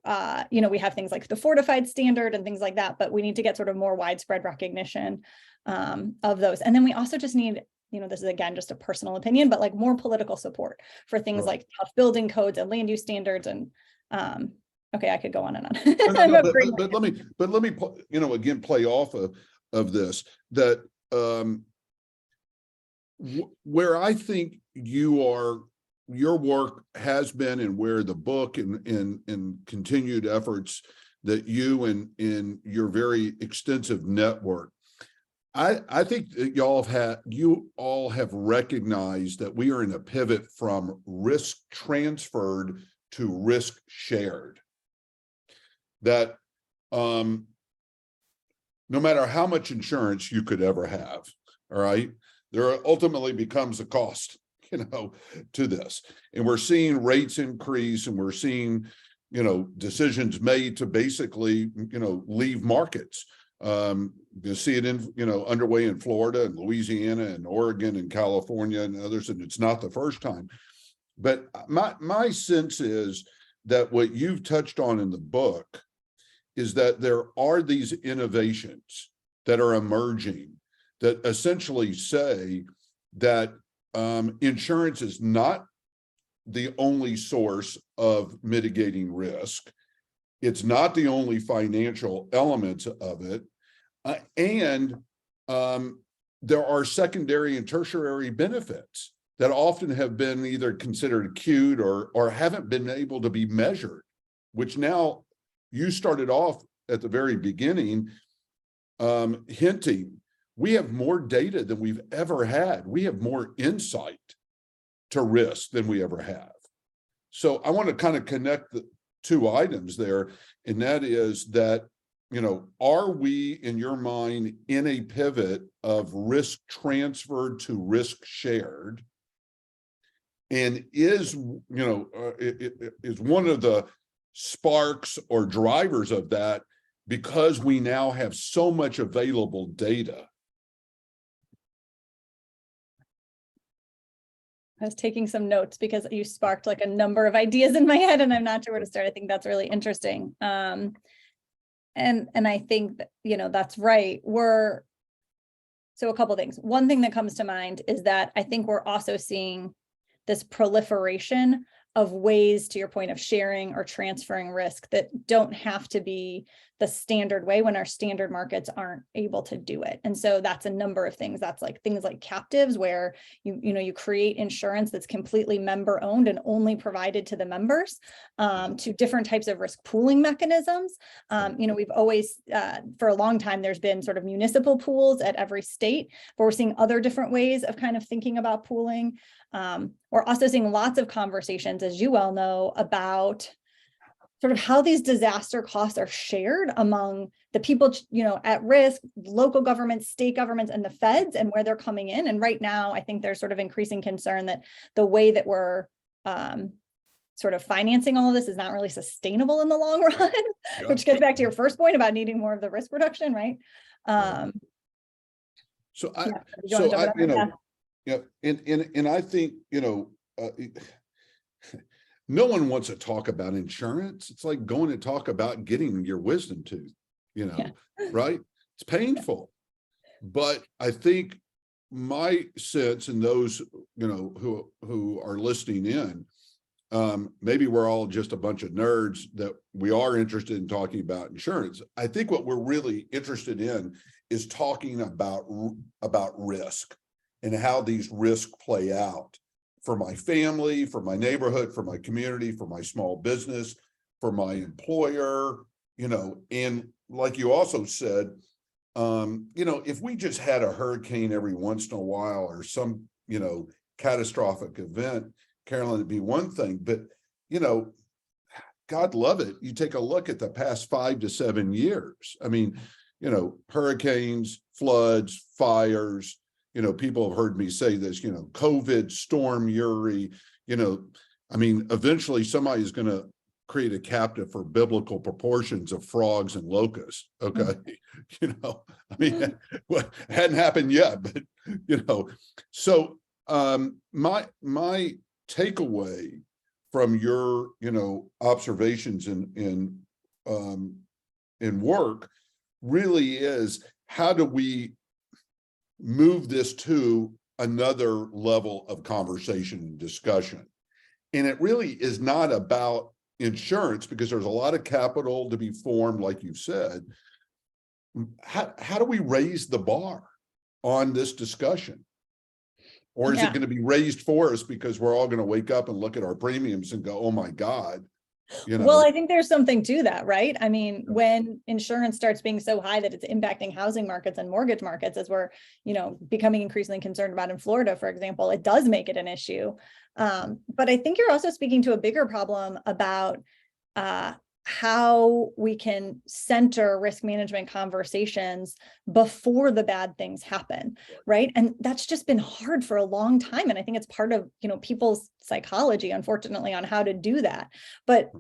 Speaker 2: we have things like the fortified standard and things like that, but we need to get sort of more widespread recognition of those. And then we also just need, this is again, just a personal opinion, but like more political support for things like tough building codes and land use standards. And okay, I could go on and on.
Speaker 1: No, but let me, again, play off of this, that where I think your work has been, and where the book and continued efforts that you and in your very extensive network, I think that you all have recognized that we are in a pivot from risk transferred to risk shared. That no matter how much insurance you could ever have, all right, there ultimately becomes a cost, to this. And we're seeing rates increase, and we're seeing, decisions made to basically, leave markets. You see it in, underway in Florida and Louisiana and Oregon and California and others, and it's not the first time. But my sense is that what you've touched on in the book is that there are these innovations that are emerging that essentially say that insurance is not the only source of mitigating risk. It's not the only financial elements of it. And there are secondary and tertiary benefits that often have been either considered acute or haven't been able to be measured, which now you started off at the very beginning hinting, we have more data than we've ever had. We have more insight to risk than we ever have. So I want to kind of connect the two items there, and that is that, are we, in your mind, in a pivot of risk transferred to risk shared? And is one of the sparks or drivers of that because we now have so much available data?
Speaker 2: I was taking some notes because you sparked like a number of ideas in my head, and I'm not sure where to start. I think that's really interesting. And I think that, that's right. So a couple of things. One thing that comes to mind is that I think we're also seeing this proliferation of ways, to your point, of sharing or transferring risk that don't have to be the standard way when our standard markets aren't able to do it. And so that's a number of things. That's like things like captives, where you create insurance that's completely member owned and only provided to the members, to different types of risk pooling mechanisms. We've always, for a long time, there's been sort of municipal pools at every state, but we're seeing other different ways of kind of thinking about pooling. We're also seeing lots of conversations, as you well know, about sort of how these disaster costs are shared among the people, at risk, local governments, state governments, and the feds, and where they're coming in. And right now, I think there's sort of increasing concern that the way that we're sort of financing all of this is not really sustainable in the long run,
Speaker 1: Yeah.
Speaker 2: which gets back to your first point about needing more of the risk reduction, right?
Speaker 1: So
Speaker 2: Yeah.
Speaker 1: and I think, no one wants to talk about insurance. It's like going to talk about getting your wisdom tooth, right? It's painful. But I think my sense, and those, who are listening in, maybe we're all just a bunch of nerds that we are interested in talking about insurance. I think what we're really interested in is talking about risk and how these risks play out for my family, for my neighborhood, for my community, for my small business, for my employer, and like you also said, if we just had a hurricane every once in a while or some, catastrophic event, Carolyn, it'd be one thing, but, God love it. You take a look at the past 5 to 7 years. I mean, hurricanes, floods, fires, people have heard me say this, COVID, Storm Uri, eventually somebody's going to create a captive for biblical proportions of frogs and locusts. Okay. What hadn't happened yet, but, so my takeaway from your, observations in work really is, how do we move this to another level of conversation and discussion? And it really is not about insurance, because there's a lot of capital to be formed, like you said. How do we raise the bar on this discussion? Or is it going to be raised for us because we're all going to wake up and look at our premiums and go, oh my God,
Speaker 2: Well, I think there's something to that, right? I mean, when insurance starts being so high that it's impacting housing markets and mortgage markets, as we're, becoming increasingly concerned about in Florida, for example, it does make it an issue. But I think you're also speaking to a bigger problem about how we can center risk management conversations before the bad things happen, right? And that's just been hard for a long time. And I think it's part of, people's psychology, unfortunately, on how to do that. But,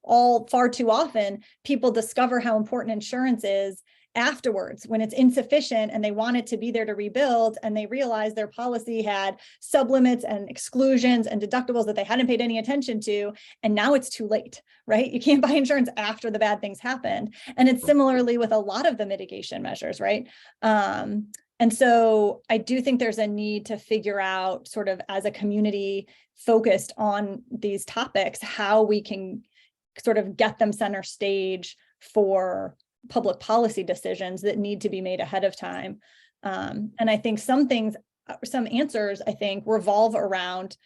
Speaker 2: all far too often, people discover how important insurance is afterwards, when it's insufficient and they want it to be there to rebuild, and they realize their policy had sublimits and exclusions and deductibles that they hadn't paid any attention to, and now it's too late, right? You can't buy insurance after the bad things happened. And it's similarly with a lot of the mitigation measures, right? And so I do think there's a need to figure out, sort of as a community focused on these topics, how we can sort of get them center stage for public policy decisions that need to be made ahead of time. And I think some answers, I think, revolve around,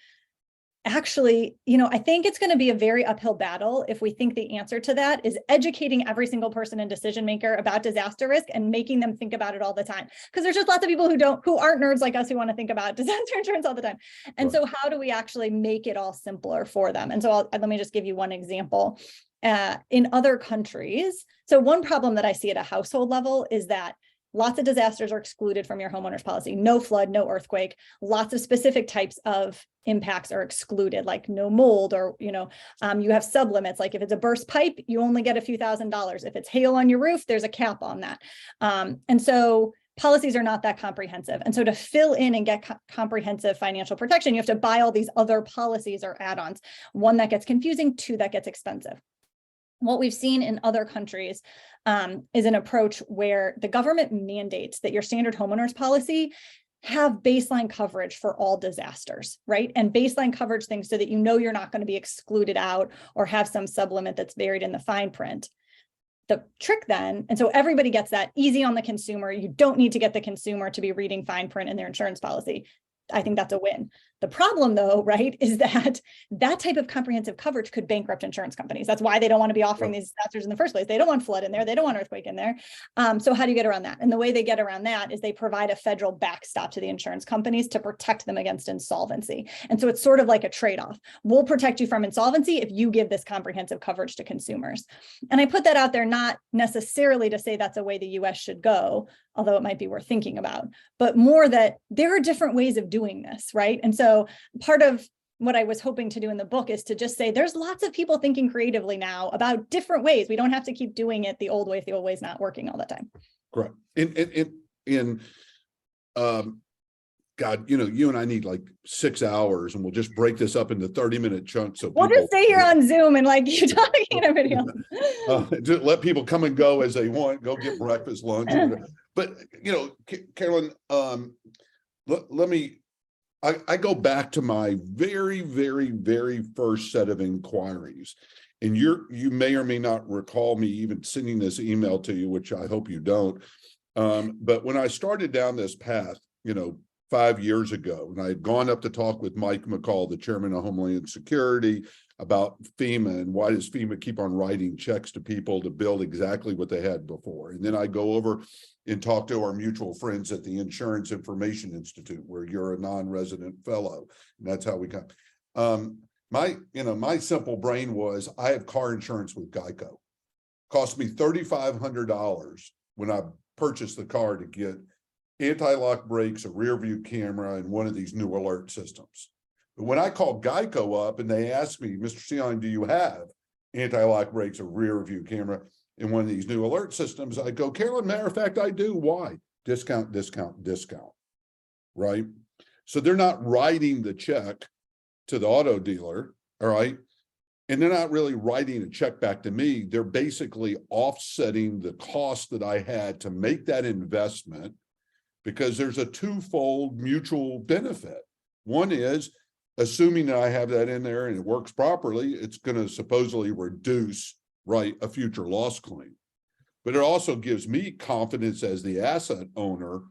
Speaker 2: actually, I think it's going to be a very uphill battle if we think the answer to that is educating every single person and decision maker about disaster risk and making them think about it all the time. Because there's just lots of people who aren't nerds like us, who want to think about disaster insurance all the time. And so how do we actually make it all simpler for them? And so let me just give you one example. In other countries, so one problem that I see at a household level is that lots of disasters are excluded from your homeowner's policy. No flood, no earthquake. Lots of specific types of impacts are excluded, like no mold, or, you have sublimits. Like if it's a burst pipe, you only get a few $1,000s. If it's hail on your roof, there's a cap on that. And so policies are not that comprehensive. And so to fill in and get comprehensive financial protection, you have to buy all these other policies or add-ons. One, that gets confusing. Two, that gets expensive. What we've seen in other countries is an approach where the government mandates that your standard homeowners policy have baseline coverage for all disasters, right? And baseline coverage things so that you're not going to be excluded out or have some sublimit that's buried in the fine print. The trick then, and so everybody gets that easy on the consumer. You don't need to get the consumer to be reading fine print in their insurance policy. I think that's a win. The problem, though, right, is that type of comprehensive coverage could bankrupt insurance companies. That's why they don't want to be offering these disasters in the first place. They don't want flood in there. They don't want earthquake in there. So how do you get around that? And the way they get around that is they provide a federal backstop to the insurance companies to protect them against insolvency. And so it's sort of like a trade-off. We'll protect you from insolvency if you give this comprehensive coverage to consumers. And I put that out there not necessarily to say that's a way the US should go, although it might be worth thinking about, but more that there are different ways of doing this, right? And so part of what I was hoping to do in the book is to just say, there's lots of people thinking creatively now about different ways. We don't have to keep doing it the old way if the old way is not working all the time.
Speaker 1: Correct. God, you and I need like 6 hours, and we'll just break this up into 30-minute chunks. So
Speaker 2: We'll just stay here on Zoom and like you talking and everything else.
Speaker 1: Just let people come and go as they want, go get breakfast, lunch. But, Carolyn, I go back to my very, very, very first set of inquiries. And you may or may not recall me even sending this email to you, which I hope you don't. But when I started down this path, 5 years ago, and I had gone up to talk with Mike McCall, the chairman of Homeland Security, about FEMA and why does FEMA keep on writing checks to people to build exactly what they had before. And then I go over and talk to our mutual friends at the Insurance Information Institute, where you're a non-resident fellow. And that's how we come. My simple brain was, I have car insurance with Geico. Cost me $3,500 when I purchased the car to get anti-lock brakes, a rear view camera, and one of these new alert systems. But when I called Geico up and they asked me, Mr. Sion, do you have anti-lock brakes, a rear view camera, and one of these new alert systems? I go, Carolyn, matter of fact, I do. Why? Discount, discount, discount, right? So they're not writing the check to the auto dealer, all right? And they're not really writing a check back to me. They're basically offsetting the cost that I had to make that investment, because there's a twofold mutual benefit. One is, assuming that I have that in there and it works properly, it's going to supposedly reduce, right, a future loss claim. But it also gives me confidence as the asset owner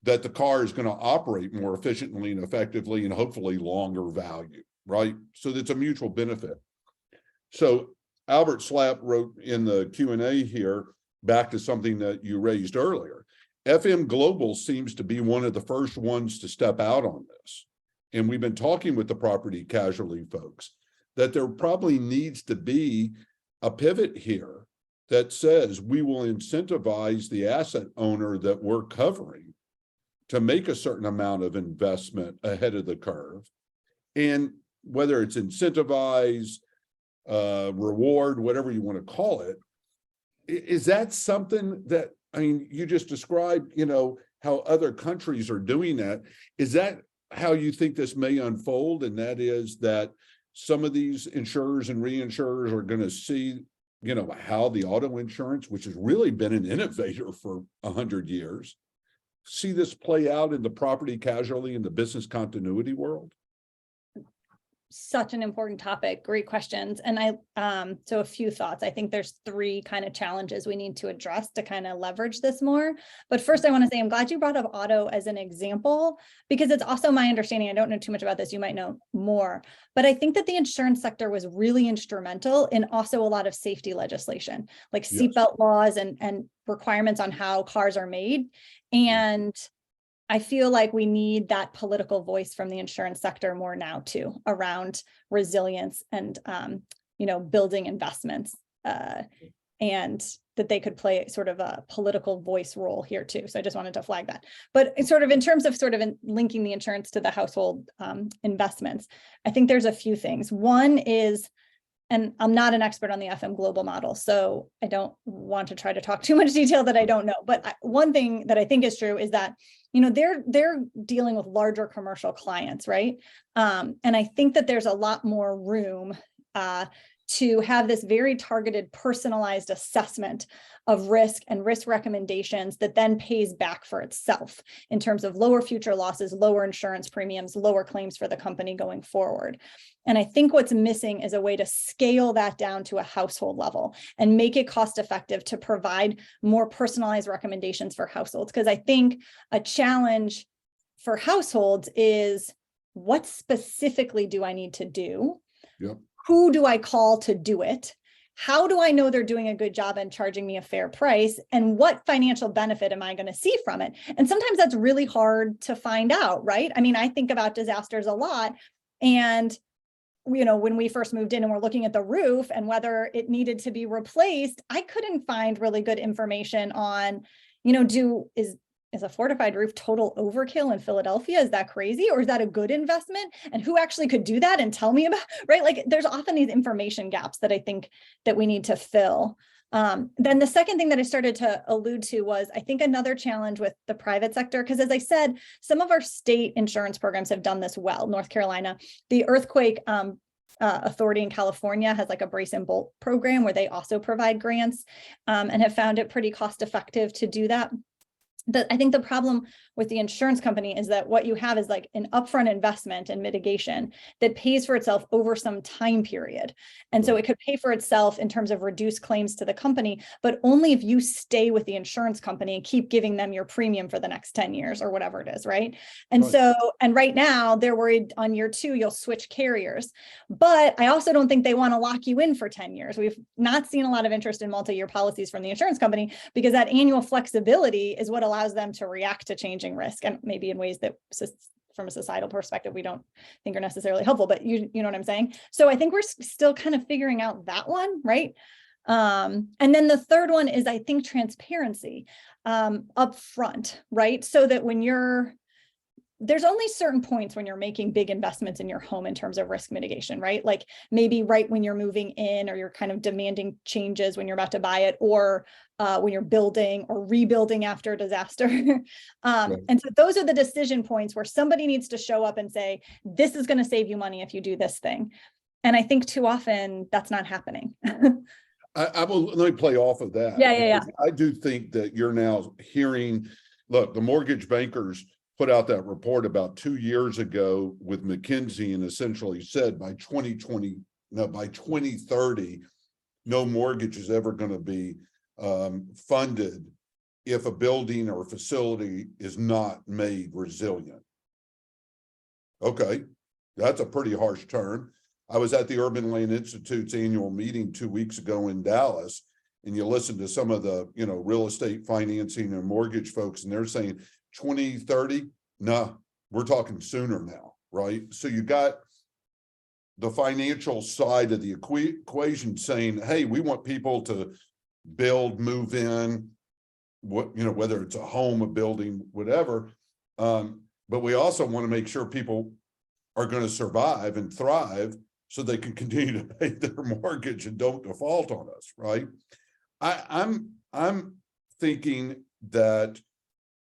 Speaker 1: that the car is going to operate more efficiently and effectively and hopefully longer value, right? So that's a mutual benefit. So Albert Slapp wrote in the Q&A here, back to something that you raised earlier. FM Global seems to be one of the first ones to step out on this. And we've been talking with the property casualty folks that there probably needs to be a pivot here that says we will incentivize the asset owner that we're covering to make a certain amount of investment ahead of the curve. And whether it's incentivize, reward, whatever you want to call it, is that something that, you just described, how other countries are doing that. Is that how you think this may unfold? And that is that some of these insurers and reinsurers are going to see, how the auto insurance, which has really been an innovator for 100 years, see this play out in the property casualty and the business continuity world?
Speaker 2: Such an important topic. Great questions. And so a few thoughts. I think there's 3 kind of challenges we need to address to kind of leverage this more. But first, I want to say I'm glad you brought up auto as an example, because it's also my understanding. I don't know too much about this. You might know more, but I think that the insurance sector was really instrumental in also a lot of safety legislation, like seatbelt laws and requirements on how cars are made. And I feel like we need that political voice from the insurance sector more now too, around resilience and, building investments, and that they could play sort of a political voice role here too. So I just wanted to flag that. But it's in terms of linking the insurance to the household investments, I think there's a few things. One is, and I'm not an expert on the FM Global model, so I don't want to try to talk too much detail that I don't know. But one thing that I think is true is that, they're dealing with larger commercial clients, right? And I think that there's a lot more room to have this very targeted, personalized assessment of risk and risk recommendations that then pays back for itself in terms of lower future losses, lower insurance premiums, lower claims for the company going forward. And I think what's missing is a way to scale that down to a household level and make it cost effective to provide more personalized recommendations for households. Because I think a challenge for households is, what specifically do I need to do?
Speaker 1: Yep.
Speaker 2: Who do I call to do it? How do I know they're doing a good job and charging me a fair price? And what financial benefit am I going to see from it? And sometimes that's really hard to find out, right? I think about disasters a lot. And, when we first moved in and we're looking at the roof and whether it needed to be replaced, I couldn't find really good information on, is is a fortified roof total overkill in Philadelphia? Is that crazy? Or is that a good investment? And who actually could do that and tell me about, right? Like there's often these information gaps that I think that we need to fill. Then the second thing that I started to allude to was, I think, another challenge with the private sector, because as I said, some of our state insurance programs have done this well. North Carolina, the earthquake authority in California has like a brace and bolt program where they also provide grants and have found it pretty cost effective to do that. But I think the problem with the insurance company is that what you have is like an upfront investment in mitigation that pays for itself over some time period. And so it could pay for itself in terms of reduced claims to the company, but only if you stay with the insurance company and keep giving them your premium for the next 10 years or whatever it is, right? And so, and right now they're worried on year 2, you'll switch carriers. But I also don't think they want to lock you in for 10 years. We've not seen a lot of interest in multi-year policies from the insurance company because that annual flexibility is what allows them to react to changing risk, and maybe in ways that from a societal perspective we don't think are necessarily helpful, but you know what I'm saying. So I think we're still kind of figuring out that one, right? And then the third one is, I think, transparency up front, right? So that when there's only certain points when you're making big investments in your home in terms of risk mitigation, right? Like maybe right when you're moving in, or you're kind of demanding changes when you're about to buy it, or when you're building or rebuilding after a disaster. And so those are the decision points where somebody needs to show up and say, this is going to save you money if you do this thing. And I think too often that's not happening.
Speaker 1: I will, let me play off of that.
Speaker 2: Yeah.
Speaker 1: I do think that you're now hearing, look, the mortgage bankers put out that report about 2 years ago with McKinsey and essentially said by 2030, no mortgage is ever going to be funded if a building or facility is not made resilient. Okay, that's a pretty harsh term. I was at the Urban Land Institute's annual meeting 2 weeks ago in Dallas, and you listen to some of the, real estate financing and mortgage folks, and they're saying 2030, no, we're talking sooner now, right? So you got the financial side of the equation saying, hey, we want people to build, move in, whether it's a home, a building, whatever. But we also want to make sure people are going to survive and thrive so they can continue to pay their mortgage and don't default on us, right? I'm thinking that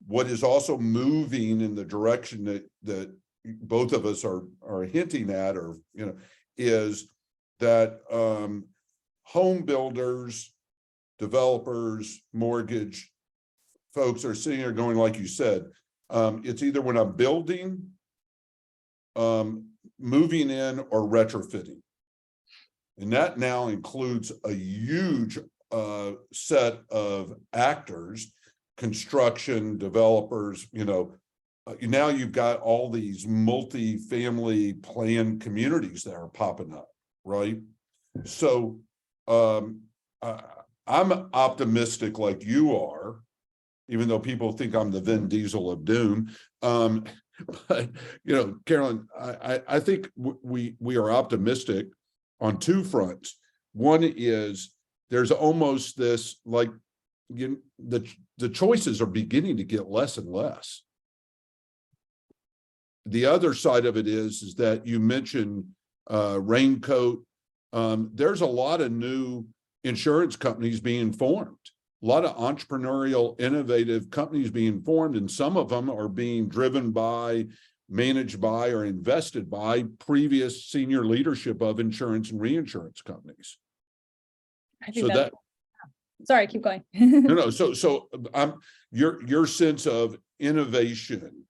Speaker 1: what is also moving in the direction that both of us are hinting at, or is that home builders, developers, mortgage folks are sitting here going, like you said, it's either when I'm building, moving in, or retrofitting. And that now includes a huge set of actors, construction, developers, now you've got all these multi-family planned communities that are popping up, right? So I'm optimistic like you are, even though people think I'm the Vin Diesel of doom. But Carolyn, I think we are optimistic on two fronts. One is there's almost this, like, the choices are beginning to get less and less. The other side of it is that you mentioned Raincoat. There's a lot of new insurance companies being formed, a lot of entrepreneurial, innovative companies being formed, and some of them are being driven by, managed by, or invested by previous senior leadership of insurance and reinsurance companies.
Speaker 2: I think sorry, keep going.
Speaker 1: No. So your sense of innovation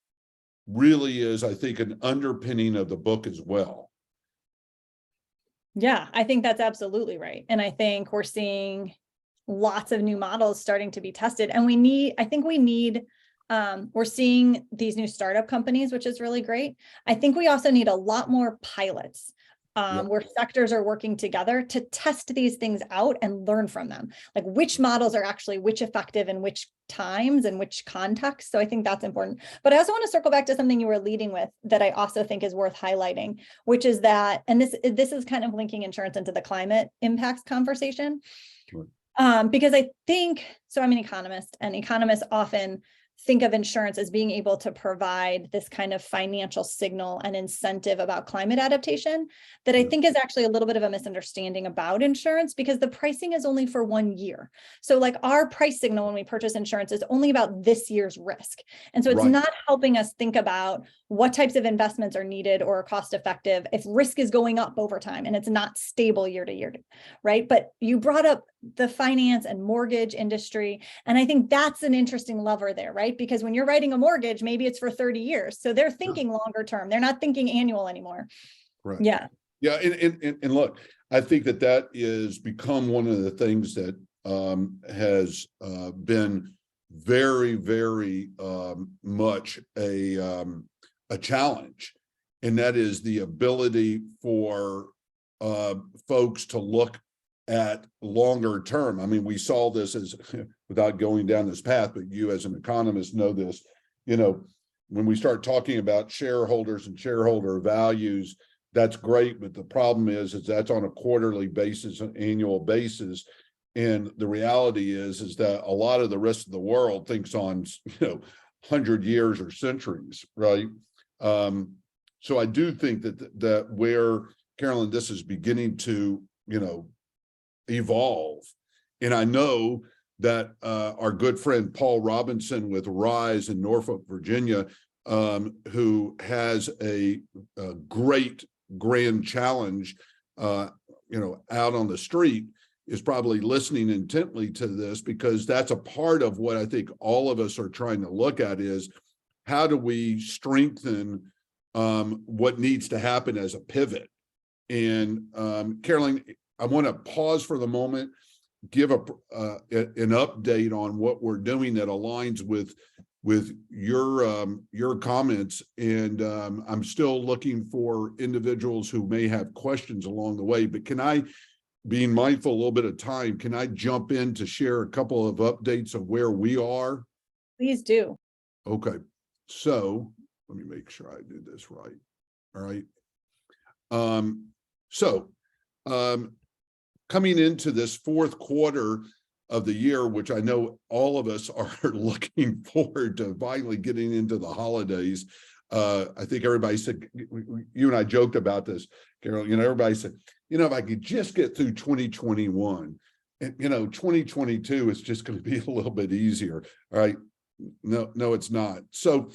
Speaker 1: really is, I think, an underpinning of the book as well.
Speaker 2: Yeah, I think that's absolutely right. And I think we're seeing lots of new models starting to be tested. And we're seeing these new startup companies, which is really great. I think we also need a lot more pilots where sectors are working together to test these things out and learn from them, like which models are actually which effective in which times and which contexts. So I think that's important. But I also want to circle back to something you were leading with that I also think is worth highlighting, which is that, and this is kind of linking insurance into the climate impacts conversation. Because I think, so I'm an economist, and economists often think of insurance as being able to provide this kind of financial signal and incentive about climate adaptation that I think is actually a little bit of a misunderstanding about insurance, because the pricing is only for 1 year. So like our price signal when we purchase insurance is only about this year's risk. And so it's not helping us think about what types of investments are needed or are cost effective if risk is going up over time and it's not stable year to year, right? But you brought up the finance and mortgage industry. And I think that's an interesting lever there, right? Because when you're writing a mortgage, maybe it's for 30 years. So they're thinking longer term. They're not thinking annual anymore.
Speaker 1: Right.
Speaker 2: Yeah.
Speaker 1: Yeah. And look, I think that is become one of the things that has been very, very much a challenge. And that is the ability for folks to look at longer term. I mean, we saw this as, without going down this path, but you as an economist know this, when we start talking about shareholders and shareholder values, that's great. But the problem is that's on a quarterly basis, an annual basis. And the reality is that a lot of the rest of the world thinks on, 100 years or centuries, right? So I do think that where, Carolyn, this is beginning to, evolve. And I know that our good friend Paul Robinson with RISE in Norfolk, Virginia, who has a great grand challenge, out on the street, is probably listening intently to this, because that's a part of what I think all of us are trying to look at is how do we strengthen what needs to happen as a pivot. And Carolyn, I want to pause for the moment, give an update on what we're doing that aligns with your comments. And I'm still looking for individuals who may have questions along the way, but can I, being mindful a little bit of time, can I jump in to share a couple of updates of where we are?
Speaker 2: Please do.
Speaker 1: Okay. So let me make sure I do this right. All right. Coming into this fourth quarter of the year, which I know all of us are looking forward to finally getting into the holidays. I think everybody said, you and I joked about this, Carol, everybody said, if I could just get through 2021 and, 2022 is just going to be a little bit easier. All right. No, it's not. So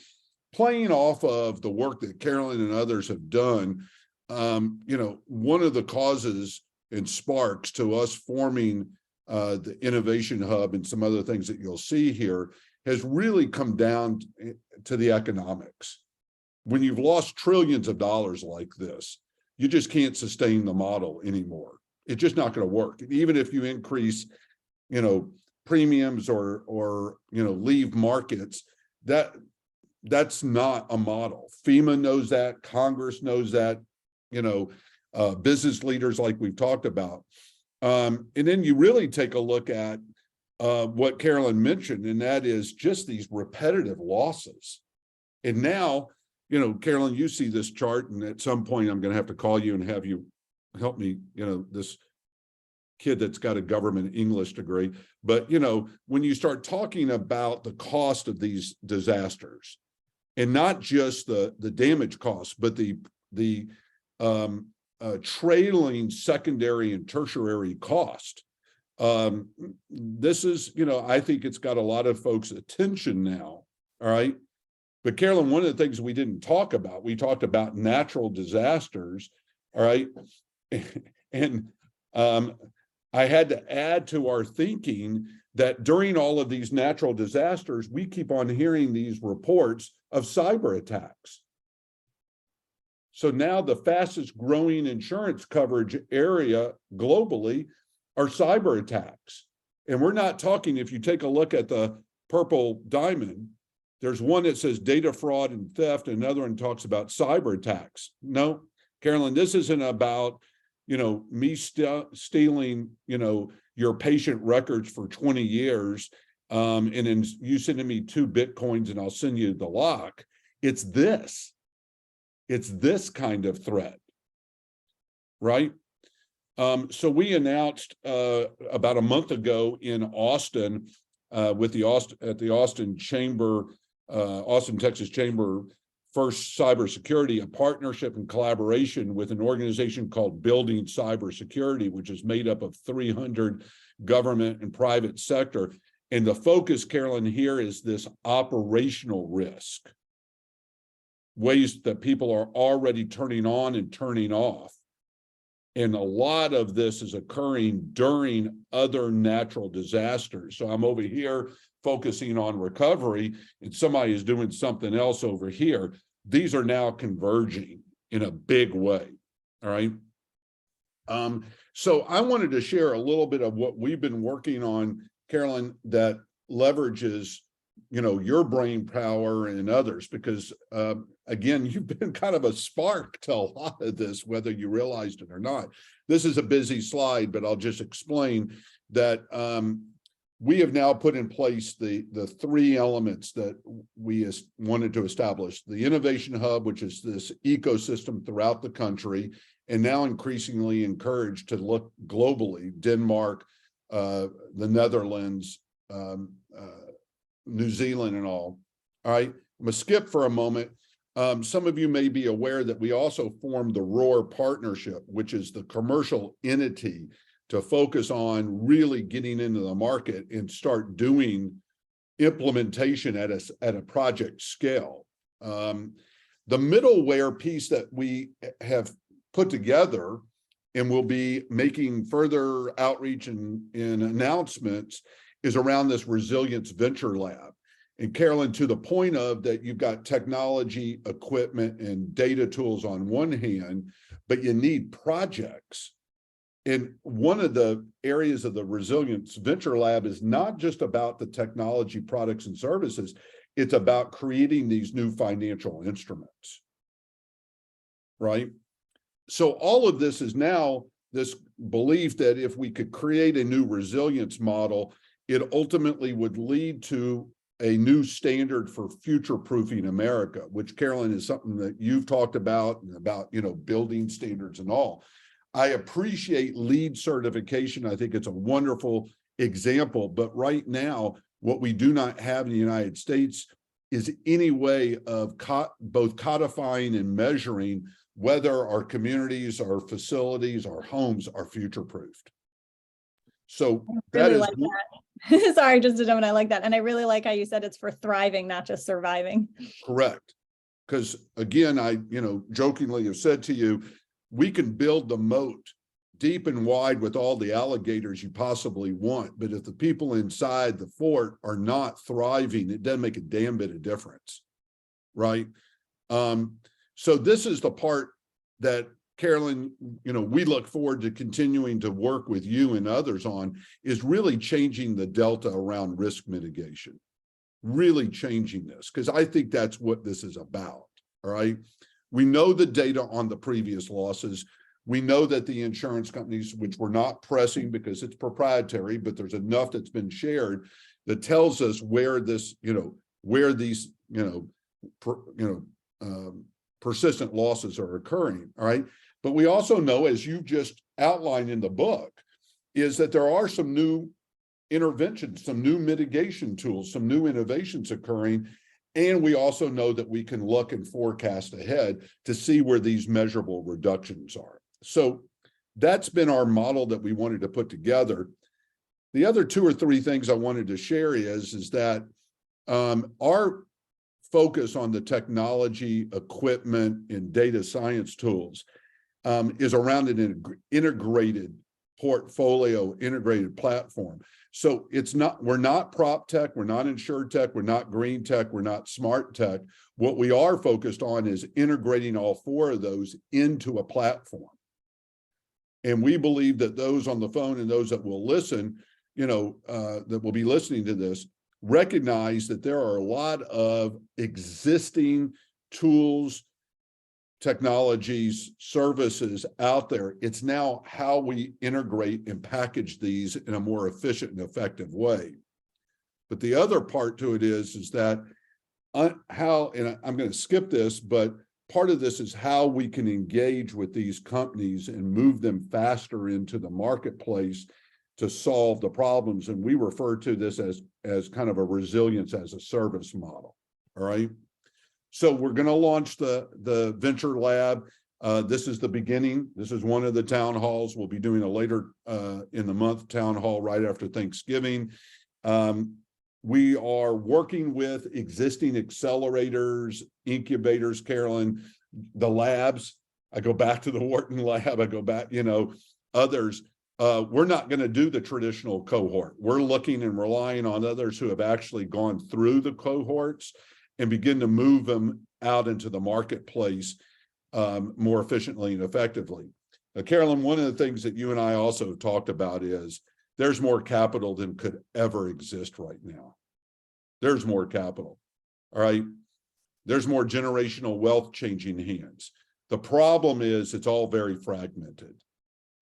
Speaker 1: playing off of the work that Carolyn and others have done, one of the causes and sparks to us forming the Innovation Hub and some other things that you'll see here has really come down to the economics. When you've lost trillions of dollars like this, you just can't sustain the model anymore. It's just not going to work. Even if you increase, premiums or leave markets, that's not a model. FEMA knows that, Congress knows that, business leaders like we've talked about. And then you really take a look at what Carolyn mentioned, and that is just these repetitive losses. And now, Carolyn, you see this chart, and at some point I'm going to have to call you and have you help me, this kid that's got a government English degree. But, when you start talking about the cost of these disasters, and not just the damage costs, but the trailing secondary and tertiary cost. This is, I think it's got a lot of folks' attention now. All right. But Carolyn, one of the things we didn't talk about, we talked about natural disasters. All right. And I had to add to our thinking that during all of these natural disasters, we keep on hearing these reports of cyber attacks. So now the fastest growing insurance coverage area globally are cyber attacks. And we're not talking, if you take a look at the purple diamond, there's one that says data fraud and theft, and another one talks about cyber attacks. No, Carolyn, this isn't about, me stealing, your patient records for 20 years, and then you sending me 2 Bitcoins and I'll send you the lock. It's this kind of threat, right? So we announced about a month ago in Austin with the Austin Chamber, Austin, Texas Chamber, First Cybersecurity, a partnership and collaboration with an organization called Building Cybersecurity, which is made up of 300 government and private sector. And the focus, Carolyn, here is this operational risk, ways that people are already turning on and turning off. And a lot of this is occurring during other natural disasters. So I'm over here focusing on recovery, and somebody is doing something else over here. These are now converging in a big way. All right. So I wanted to share a little bit of what we've been working on, Carolyn, that leverages, you know, your brain power and others, because again, you've been kind of a spark to a lot of this, whether you realized it or not. This is a busy slide, but I'll just explain that we have now put in place the three elements that we wanted to establish: the innovation hub, which is this ecosystem throughout the country, and now increasingly encouraged to look globally: Denmark, the Netherlands, New Zealand, and all. All right, I'm gonna skip for a moment. Some of you may be aware that we also formed the ROAR partnership, which is the commercial entity to focus on really getting into the market and start doing implementation at a project scale. The middleware piece that we have put together and will be making further outreach and announcements is around this Resilience Venture Lab. And Carolyn, to the point of that, you've got technology, equipment, and data tools on one hand, but you need projects. And one of the areas of the Resilience Venture Lab is not just about the technology, products, and services. It's about creating these new financial instruments, right? So all of this is now this belief that if we could create a new resilience model, it ultimately would lead to a new standard for future-proofing America, which, Carolyn, is something that you've talked about, and about, you know, building standards and all. I appreciate LEED certification. I think it's a wonderful example, but right now, what we do not have in the United States is any way of both codifying and measuring whether our communities, our facilities, our homes are future-proofed. So that is
Speaker 2: like that. Sorry, just to jump in, I like that. And I really like how you said it's for thriving, not just surviving.
Speaker 1: Correct. Because again, I, you know, jokingly have said to you, we can build the moat deep and wide with all the alligators you possibly want. But if the people inside the fort are not thriving, it doesn't make a damn bit of difference. Right. So this is the part that, Carolyn, you know, we look forward to continuing to work with you and others on, is really changing the delta around risk mitigation, really changing this, because I think that's what this is about. All right. We know the data on the previous losses. We know that the insurance companies, which we're not pressing because it's proprietary, but there's enough that's been shared that tells us where this, you know, where these, persistent losses are occurring. All right. But we also know, as you just outlined in the book, is that there are some new interventions, some new mitigation tools, some new innovations occurring. And we also know that we can look and forecast ahead to see where these measurable reductions are. So that's been our model that we wanted to put together. The other two or three things I wanted to share is that our focus on the technology, equipment, and data science tools is around an integrated portfolio, integrated platform. So it's not, we're not prop tech, we're not insured tech, we're not green tech, we're not smart tech. What we are focused on is integrating all four of those into a platform. And we believe that those on the phone and those that will listen, you know, that will be listening to this, recognize that there are a lot of existing tools, technologies, services out there. It's now how we integrate and package these in a more efficient and effective way. But the other part to it is that how, and I'm going to skip this, but part of this is how we can engage with these companies and move them faster into the marketplace to solve the problems. And we refer to this as as kind of a resilience as a service model. All right. So we're going to launch the venture lab. This is the beginning. This is one of the town halls. We'll be doing a later in the month town hall right after Thanksgiving. We are working with existing accelerators, incubators, Carolyn, the labs. I go back to the Wharton lab. I go back, others. We're not going to do the traditional cohort. We're looking and relying on others who have actually gone through the cohorts and begin to move them out into the marketplace more efficiently and effectively. Carolyn, one of the things that you and I also talked about is there's more capital than could ever exist right now. There's more capital, all right? There's more generational wealth changing hands. The problem is it's all very fragmented.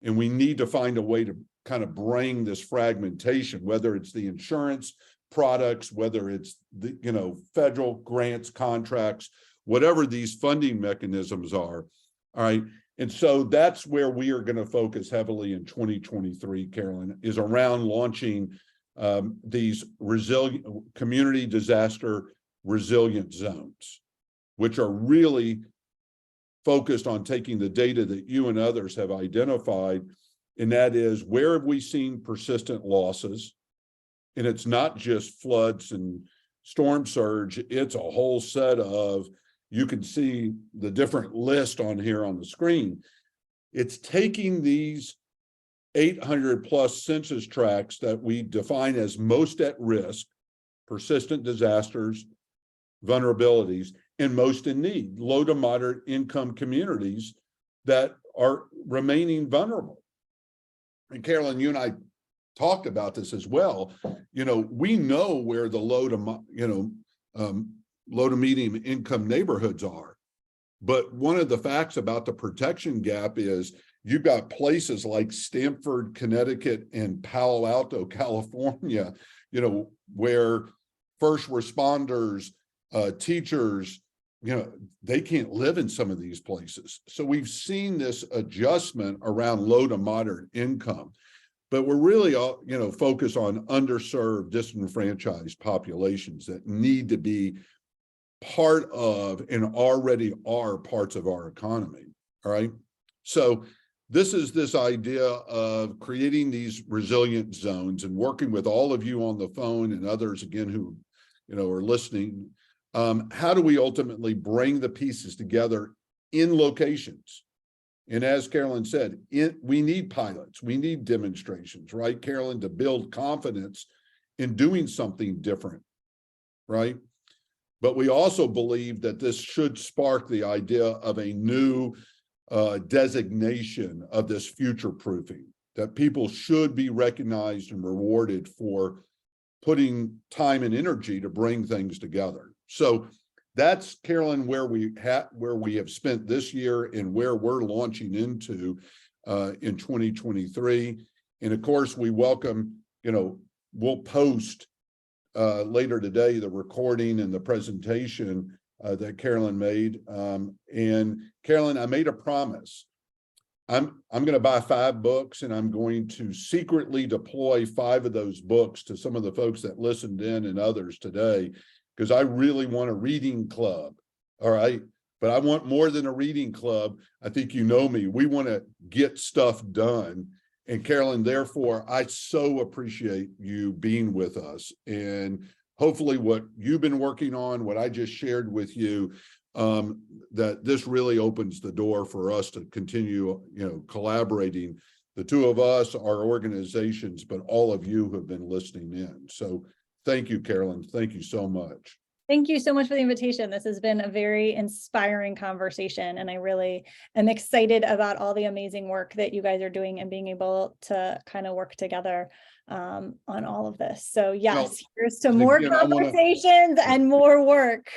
Speaker 1: And we need to find a way to kind of bring this fragmentation, whether it's the insurance products, whether it's the, federal grants, contracts, whatever these funding mechanisms are. All right. And so that's where we are going to focus heavily in 2023, Carolyn, is around launching these resilient community disaster resilient zones, which are really focused on taking the data that you and others have identified. And that is, where have we seen persistent losses? And it's not just floods and storm surge. It's a whole set of, you can see the different list on here on the screen. It's taking these 800 plus census tracts that we define as most at risk, persistent disasters, vulnerabilities, and most in need, low to moderate income communities that are remaining vulnerable. And Carolyn, you and I talked about this as well. We know where the low to medium income neighborhoods are. But one of the facts about the protection gap is you've got places like Stamford, Connecticut, and Palo Alto, California, where first responders, teachers, they can't live in some of these places. So we've seen this adjustment around low to moderate income, but we're really, focused on underserved, disenfranchised populations that need to be part of and already are parts of our economy. All right. So this is this idea of creating these resilient zones and working with all of you on the phone and others, again, who, are listening. How do we ultimately bring the pieces together in locations? And as Carolyn said, we need pilots, we need demonstrations, right, Carolyn, to build confidence in doing something different, right? But we also believe that this should spark the idea of a new designation of this future proofing, that people should be recognized and rewarded for putting time and energy to bring things together. So that's, Carolyn, where we have spent this year and where we're launching into in 2023. And of course, we welcome, we'll post later today the recording and the presentation that Carolyn made. And Carolyn, I made a promise. I'm going to buy 5 books, and I'm going to secretly deploy 5 of those books to some of the folks that listened in and others today, because I really want a reading club. All right. But I want more than a reading club. I think you know me. We want to get stuff done. And Carolyn, therefore, I so appreciate you being with us. And hopefully what you've been working on, what I just shared with you, that this really opens the door for us to continue, collaborating, the two of us, our organizations, but all of you who have been listening in. So thank you, Carolyn. Thank you so much.
Speaker 2: Thank you so much for the invitation. This has been a very inspiring conversation, and I really am excited about all the amazing work that you guys are doing and being able to kind of work together on all of this. So yes, here's to more conversations and more work.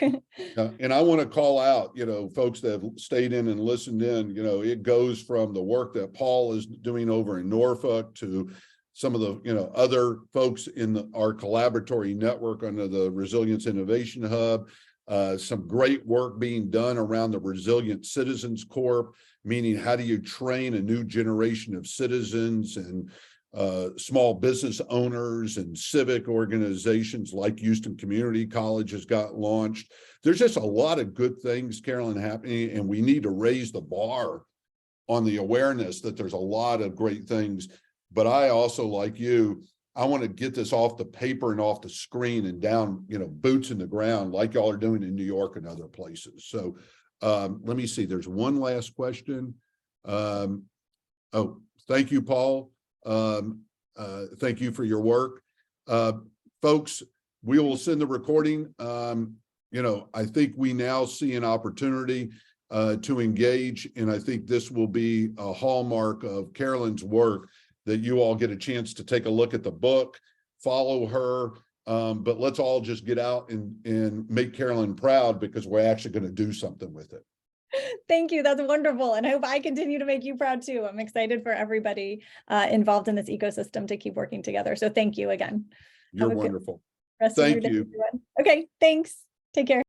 Speaker 1: And I want to call out, folks that have stayed in and listened in, it goes from the work that Paul is doing over in Norfolk to some of the, other folks in our collaboratory network under the Resilience Innovation Hub, some great work being done around the Resilient Citizens Corp, meaning how do you train a new generation of citizens and small business owners and civic organizations like Houston Community College has got launched. There's just a lot of good things, Carolyn, happening, and we need to raise the bar on the awareness that there's a lot of great things. But I also, like you, I want to get this off the paper and off the screen and down, boots in the ground like y'all are doing in New York and other places. So let me see, there's one last question. Oh, thank you, Paul. Thank you for your work. Folks, we will send the recording. I think we now see an opportunity to engage, and I think this will be a hallmark of Carolyn's work, that you all get a chance to take a look at the book, follow her, but let's all just get out and make Carolyn proud, because we're actually going to do something with it.
Speaker 2: Thank you. That's wonderful. And I hope I continue to make you proud too. I'm excited for everybody involved in this ecosystem to keep working together. So thank you again.
Speaker 1: You're wonderful.
Speaker 2: Rest of your day, everyone. Okay, thanks. Take care.